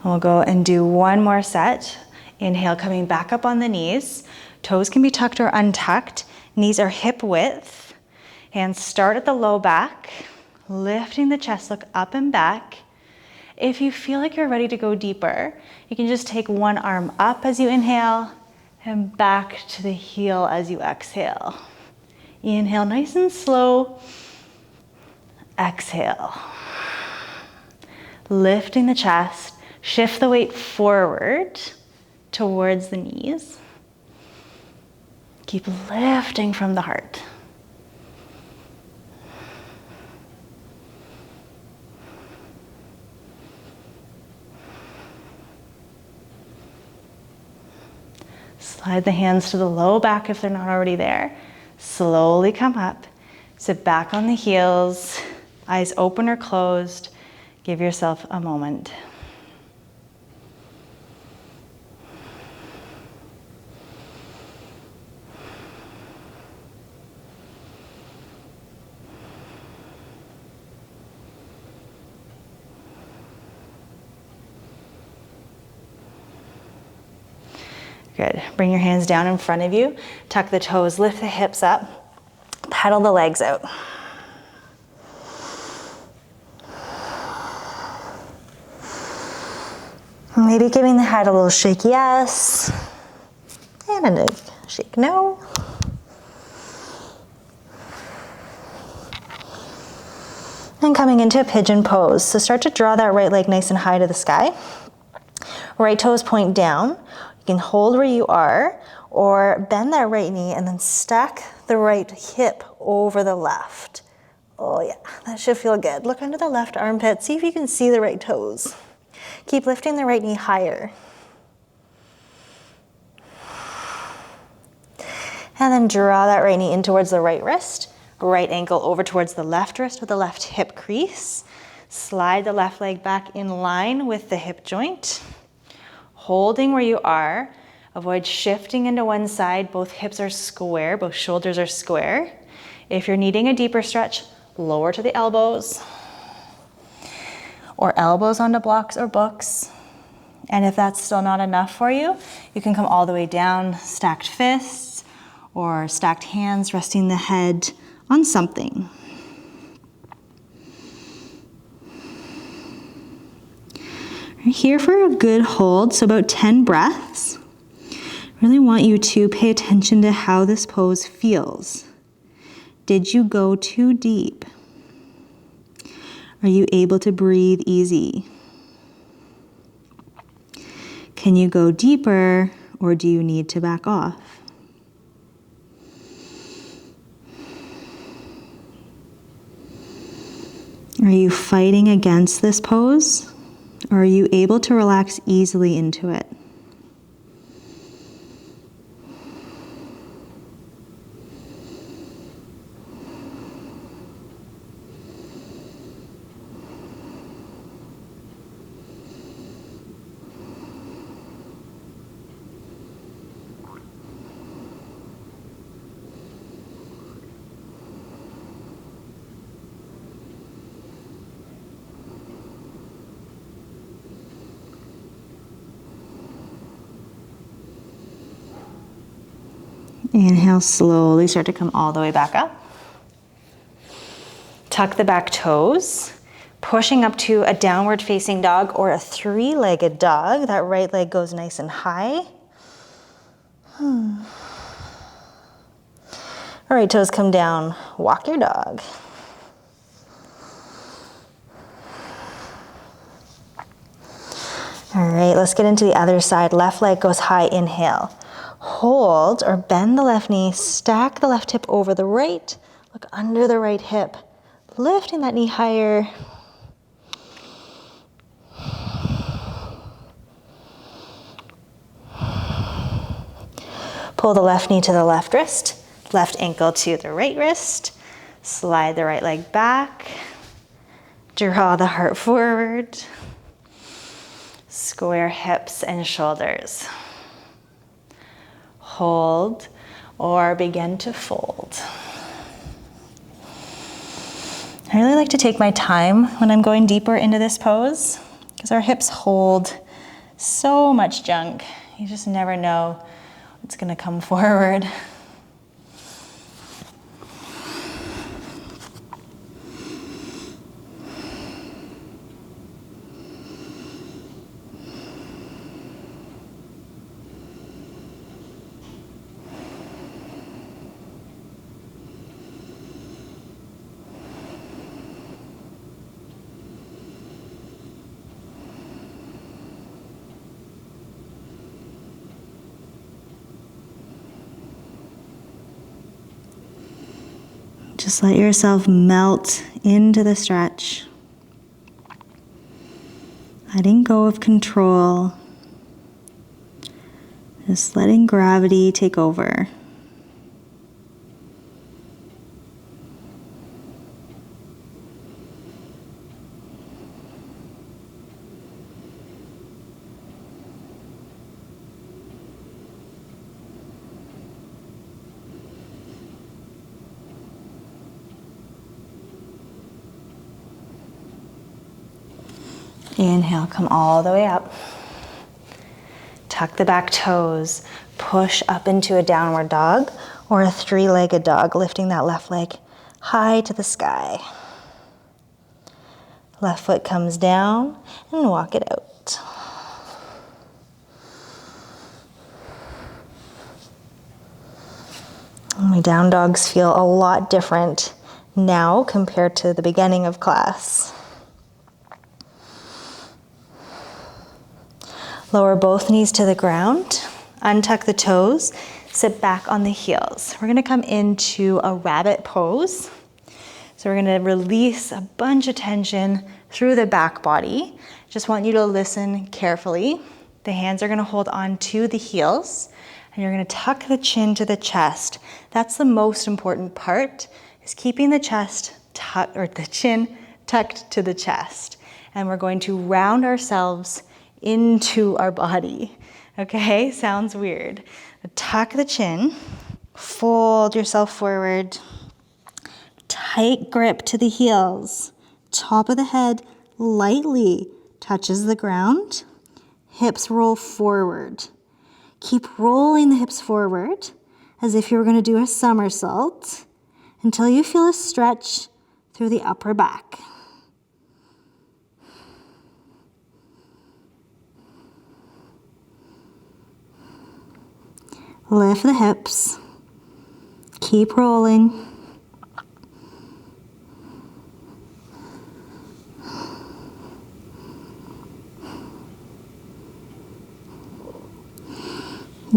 We'll go and do one more set. Inhale, coming back up on the knees. Toes can be tucked or untucked. Knees are hip width. Hands start at the low back. Lifting the chest, look up and back. If you feel like you're ready to go deeper, you can just take one arm up as you inhale and back to the heel as you exhale. Inhale nice and slow. Exhale. Lifting the chest, shift the weight forward towards the knees. Keep lifting from the heart. Slide the hands to the low back if they're not already there. Slowly come up. Sit back on the heels. Eyes open or closed. Give yourself a moment. Good. Bring your hands down in front of you. Tuck the toes, lift the hips up. Pedal the legs out. Maybe giving the head a little shake yes. And a shake no. And coming into a pigeon pose. So start to draw that right leg nice and high to the sky. Right toes point down. You can hold where you are or bend that right knee and then stack the right hip over the left. Oh yeah, that should feel good. Look under the left armpit. See if you can see the right toes. Keep lifting the right knee higher. And then draw that right knee in towards the right wrist. Right ankle over towards the left wrist with the left hip crease. Slide the left leg back in line with the hip joint. Holding where you are. Avoid shifting into one side. Both hips are square, both shoulders are square. If you're needing a deeper stretch, lower to the elbows or elbows onto blocks or books. And if that's still not enough for you, you can come all the way down, stacked fists or stacked hands, resting the head on something. We're here for a good hold, so about 10 breaths. Really want you to pay attention to how this pose feels. Did you go too deep? Are you able to breathe easy? Can you go deeper, or do you need to back off? Are you fighting against this pose, or are you able to relax easily into it? Inhale, slowly start to come all the way back up. Tuck the back toes, pushing up to a downward facing dog or a three-legged dog. That right leg goes nice and high. All right, toes come down, walk your dog. All right, let's get into the other side. Left leg goes high, inhale. Hold or bend the left knee, stack the left hip over the right, look under the right hip, lifting that knee higher. Pull the left knee to the left wrist, left ankle to the right wrist, slide the right leg back, draw the heart forward, square hips and shoulders. Hold or begin to fold. I really like to take my time when I'm going deeper into this pose because our hips hold so much junk. You just never know what's going to come forward. Just let yourself melt into the stretch. Letting go of control. Just letting gravity take over. Inhale, come all the way up. Tuck the back toes. Push up into a downward dog or a three-legged dog, lifting that left leg high to the sky. Left foot comes down and walk it out. My down dogs feel a lot different now compared to the beginning of class. Lower both knees to the ground, untuck the toes, sit back on the heels. We're gonna come into a rabbit pose. So we're gonna release a bunch of tension through the back body. Just want you to listen carefully. The hands are gonna hold on to the heels, and you're gonna tuck the chin to the chest. That's the most important part, is keeping the chest tucked, or the chin tucked to the chest. And we're going to round ourselves into our body. Okay, sounds weird. Tuck the chin, fold yourself forward, tight grip to the heels, top of the head lightly touches the ground, hips roll forward. Keep rolling the hips forward as if you were gonna do a somersault until you feel a stretch through the upper back. Lift the hips, keep rolling.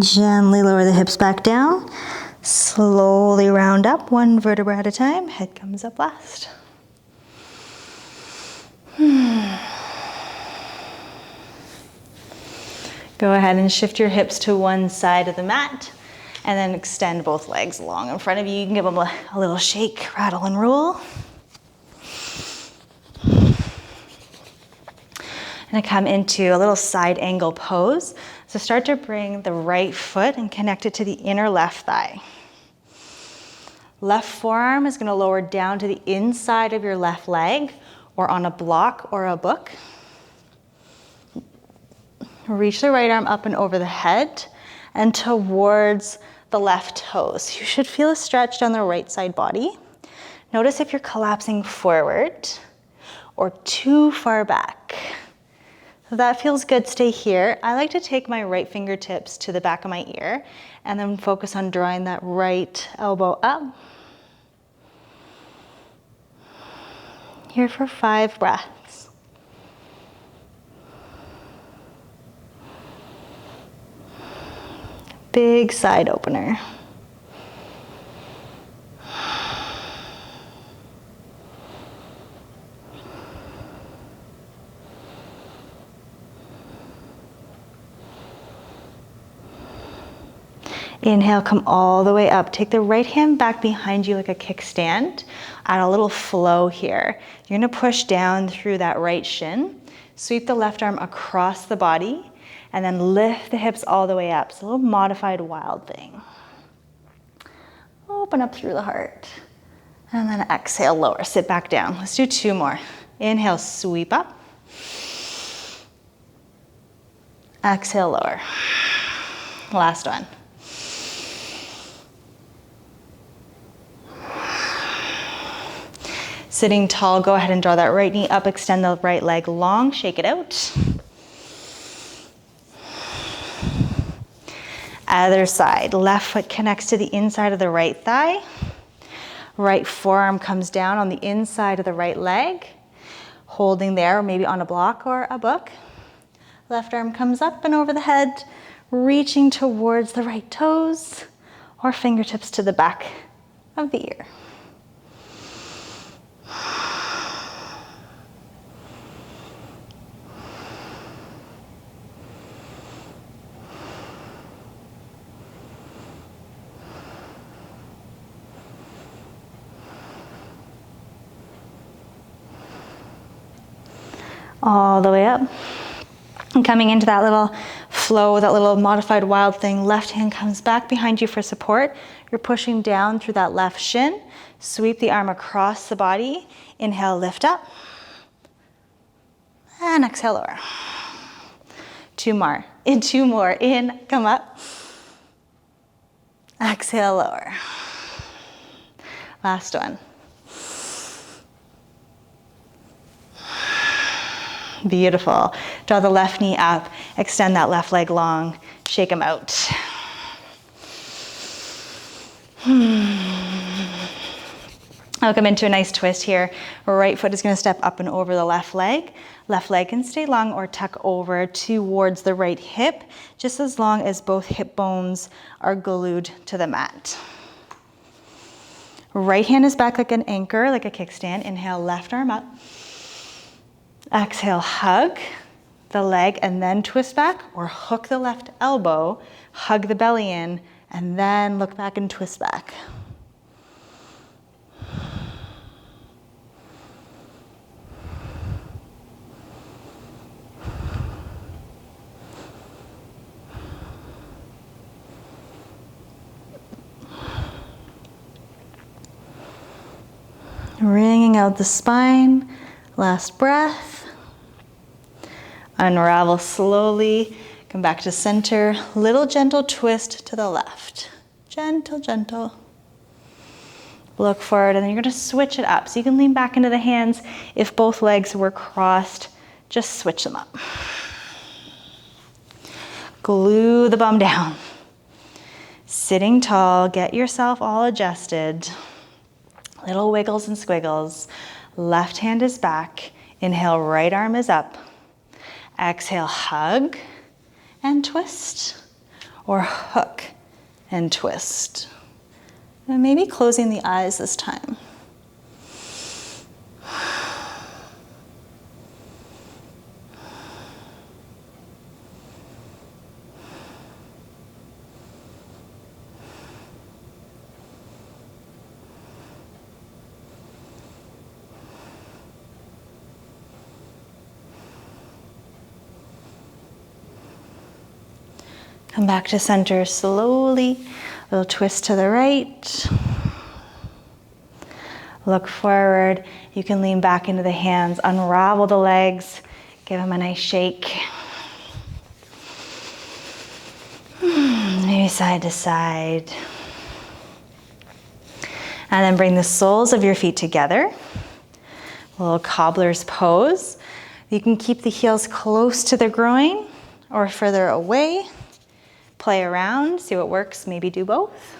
Gently lower the hips back down, slowly round up one vertebra at a time, head comes up last. Go ahead and shift your hips to one side of the mat and then extend both legs long in front of you. You can give them a little shake, rattle, and roll. And come into a little side angle pose. So start to bring the right foot and connect it to the inner left thigh. Left forearm is gonna lower down to the inside of your left leg or on a block or a book. Reach the right arm up and over the head and towards the left toes. You should feel a stretch down the right side body. Notice if you're collapsing forward or too far back. If that feels good, stay here. I like to take my right fingertips to the back of my ear and then focus on drawing that right elbow up. Here for 5 breaths. Big side opener. Inhale, come all the way up. Take the right hand back behind you like a kickstand. Add a little flow here. You're gonna push down through that right shin. Sweep the left arm across the body and then lift the hips all the way up. It's a little modified wild thing. Open up through the heart. And then exhale, lower, sit back down. Let's do 2 more. Inhale, sweep up. Exhale, lower. Last one. Sitting tall, go ahead and draw that right knee up, extend the right leg long, shake it out. Other side, left foot connects to the inside of the right thigh. Right forearm comes down on the inside of the right leg, holding there, maybe on a block or a book. Left arm comes up and over the head, reaching towards the right toes or fingertips to the back of the ear. All the way up. And coming into that little flow, that little modified wild thing, left hand comes back behind you for support. You're pushing down through that left shin. Sweep the arm across the body. Inhale, lift up. And exhale, lower. 2 more. In 2 more. In, come up. Exhale, lower. Last one. Beautiful. Draw the left knee up, extend that left leg long, shake them out. I'll come into a nice twist here. Right foot is going to step up and over the left leg. Left leg can stay long or tuck over towards the right hip, just as long as both hip bones are glued to the mat. Right hand is back like an anchor, like a kickstand. Inhale, left arm up. Exhale, hug the leg and then twist back, or hook the left elbow, hug the belly in, and then look back and twist back. Wringing out the spine, last breath. Unravel slowly, come back to center. Little gentle twist to the left. Gentle, gentle. Look forward, and then you're gonna switch it up. So you can lean back into the hands. If both legs were crossed, just switch them up. Glue the bum down. Sitting tall, get yourself all adjusted. Little wiggles and squiggles. Left hand is back. Inhale, right arm is up. Exhale, hug and twist, or hook and twist. And maybe closing the eyes this time. Come back to center slowly. A little twist to the right. Look forward. You can lean back into the hands, unravel the legs, give them a nice shake. Maybe side to side. And then bring the soles of your feet together. A little cobbler's pose. You can keep the heels close to the groin or further away. Play around, see what works, maybe do both.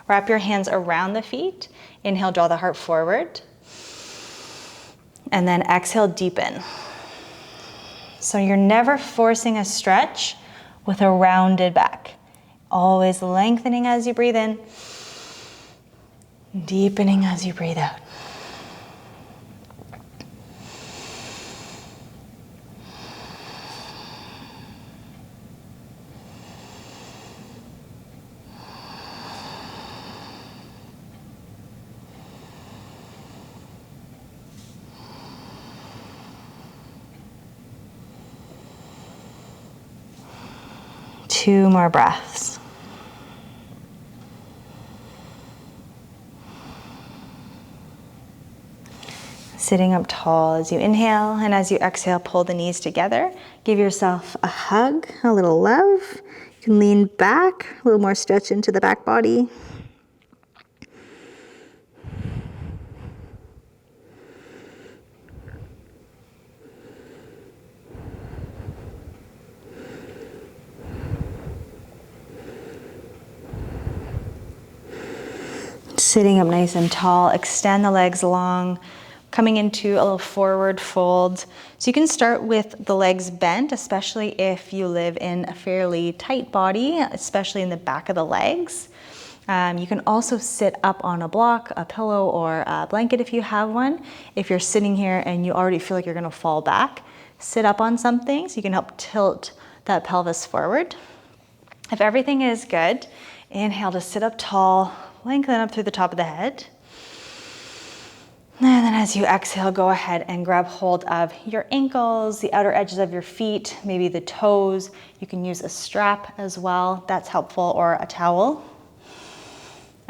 Wrap your hands around the feet. Inhale, draw the heart forward. And then exhale, deepen. So you're never forcing a stretch with a rounded back. Always lengthening as you breathe in, deepening as you breathe out. Two more breaths. Sitting up tall as you inhale, and as you exhale, pull the knees together. Give yourself a hug, a little love. You can lean back, a little more stretch into the back body. Sitting up nice and tall, extend the legs long, coming into a little forward fold. So you can start with the legs bent, especially if you live in a fairly tight body, especially in the back of the legs. You can also sit up on a block, a pillow, or a blanket if you have one. If you're sitting here and you already feel like you're gonna fall back, sit up on something so you can help tilt that pelvis forward. If everything is good, inhale to sit up tall, lengthen up through the top of the head. And then as you exhale, go ahead and grab hold of your ankles, the outer edges of your feet, maybe the toes. You can use a strap as well, that's helpful, or a towel.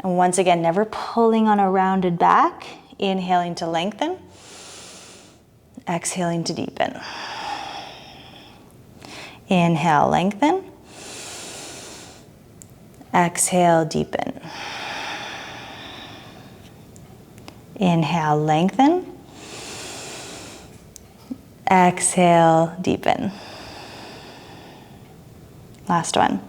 And once again, never pulling on a rounded back. Inhaling to lengthen. Exhaling to deepen. Inhale, lengthen. Exhale, deepen. Inhale, lengthen. Exhale, deepen. Last one.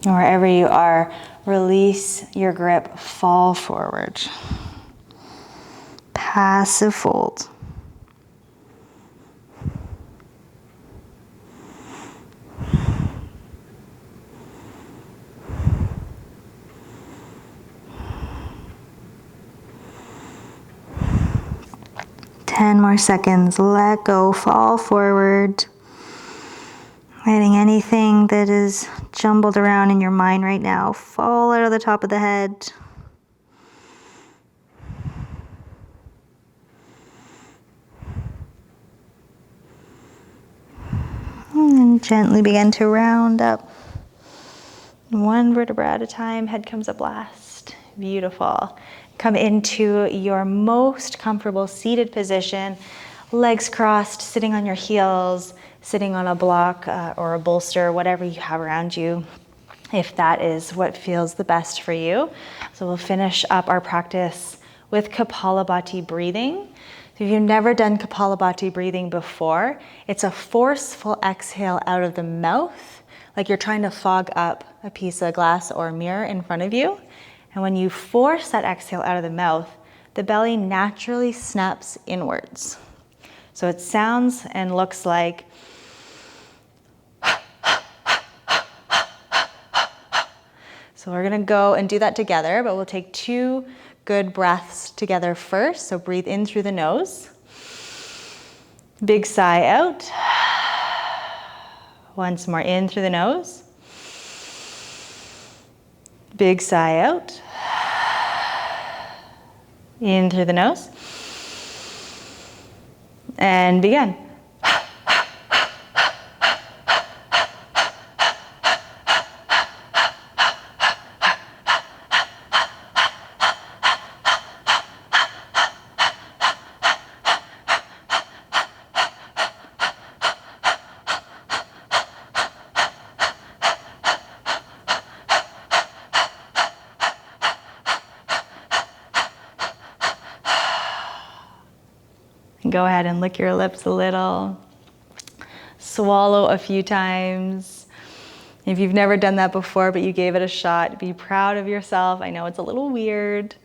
Wherever you are, release your grip, fall forward. Passive fold. Ten more seconds. Let go, fall forward. Letting anything that is jumbled around in your mind right now fall out of the top of the head. And then gently begin to round up. One vertebra at a time, head comes up last. Beautiful. Come into your most comfortable seated position, legs crossed, sitting on your heels, sitting on a block or a bolster, whatever you have around you, if that is what feels the best for you. So we'll finish up our practice with Kapalabhati breathing. So if you've never done Kapalabhati breathing before, it's a forceful exhale out of the mouth, like you're trying to fog up a piece of glass or a mirror in front of you. And when you force that exhale out of the mouth, the belly naturally snaps inwards. So it sounds and looks like so we're gonna go and do that together, but we'll take 2 good breaths together first. So breathe in through the nose. Big sigh out. Once more in through the nose. Big sigh out. In through the nose. And begin. Go ahead and lick your lips a little. Swallow a few times. If you've never done that before, but you gave it a shot, be proud of yourself. I know it's a little weird.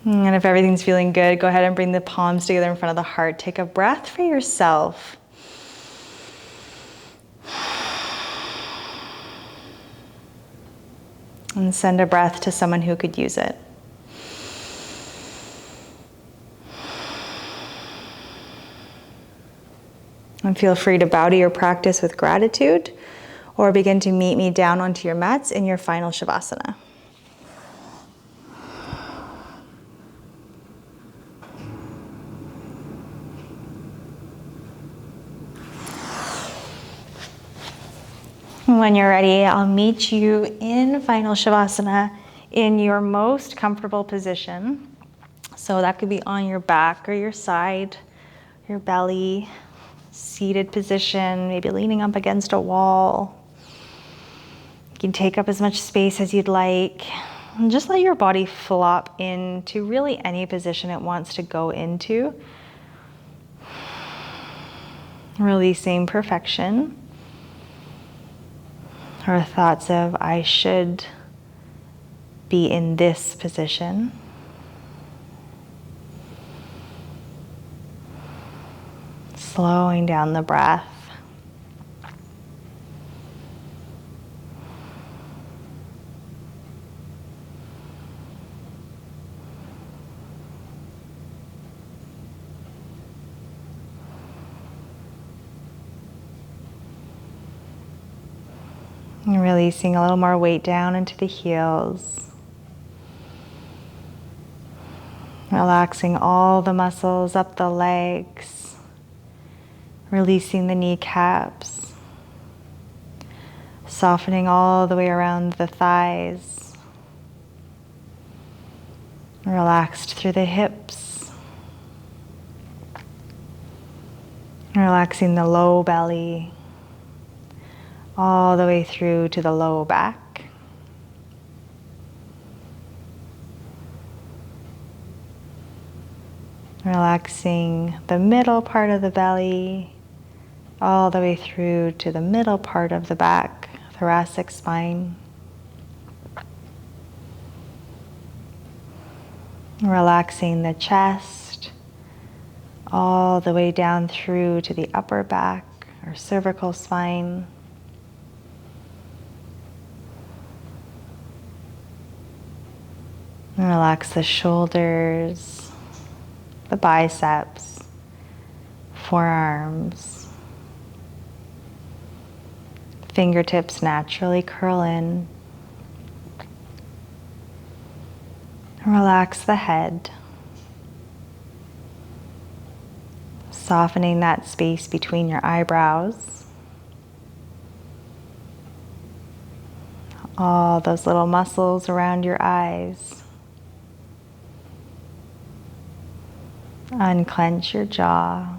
And if everything's feeling good, go ahead and bring the palms together in front of the heart. Take a breath for yourself. And send a breath to someone who could use it. And feel free to bow to your practice with gratitude or begin to meet me down onto your mats in your final Shavasana. When you're ready, I'll meet you in final Shavasana in your most comfortable position. So that could be on your back or your side, your belly, seated position, maybe leaning up against a wall. You can take up as much space as you'd like. And just let your body flop into really any position it wants to go into. Releasing perfection. Or thoughts of, I should be in this position. Slowing down the breath. And releasing a little more weight down into the heels. Relaxing all the muscles up the legs. Releasing the kneecaps. Softening all the way around the thighs. Relaxed through the hips. Relaxing the low belly. All the way through to the low back. Relaxing the middle part of the belly, all the way through to the middle part of the back, thoracic spine. Relaxing the chest all the way down through to the upper back or cervical spine. And relax the shoulders, the biceps, forearms. Fingertips naturally curl in. Relax the head, softening that space between your eyebrows. All those little muscles around your eyes. Unclench your jaw.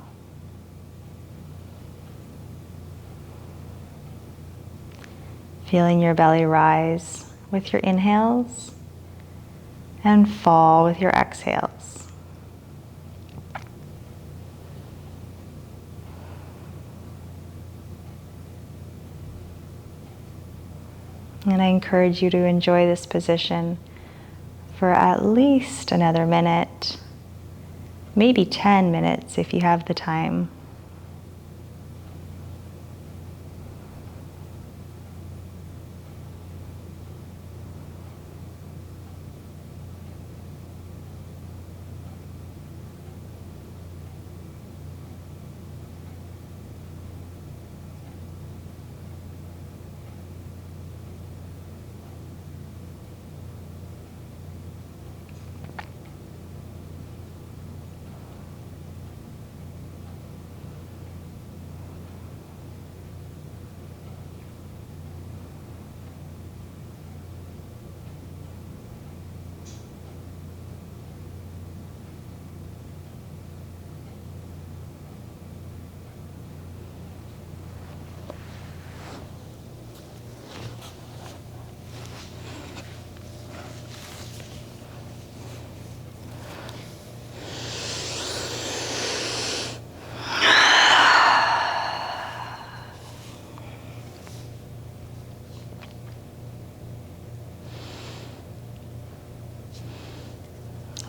Feeling your belly rise with your inhales and fall with your exhales. And I encourage you to enjoy this position for at least another minute, maybe 10 minutes if you have the time.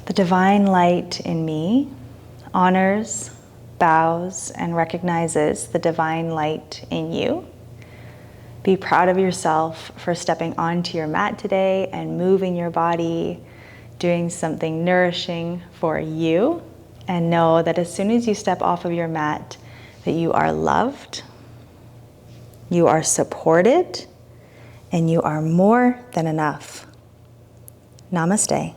The divine light in me honors, bows, and recognizes the divine light in you. Be proud of yourself for stepping onto your mat today and moving your body, doing something nourishing for you. And know that as soon as you step off of your mat, that you are loved, you are supported, and you are more than enough. Namaste.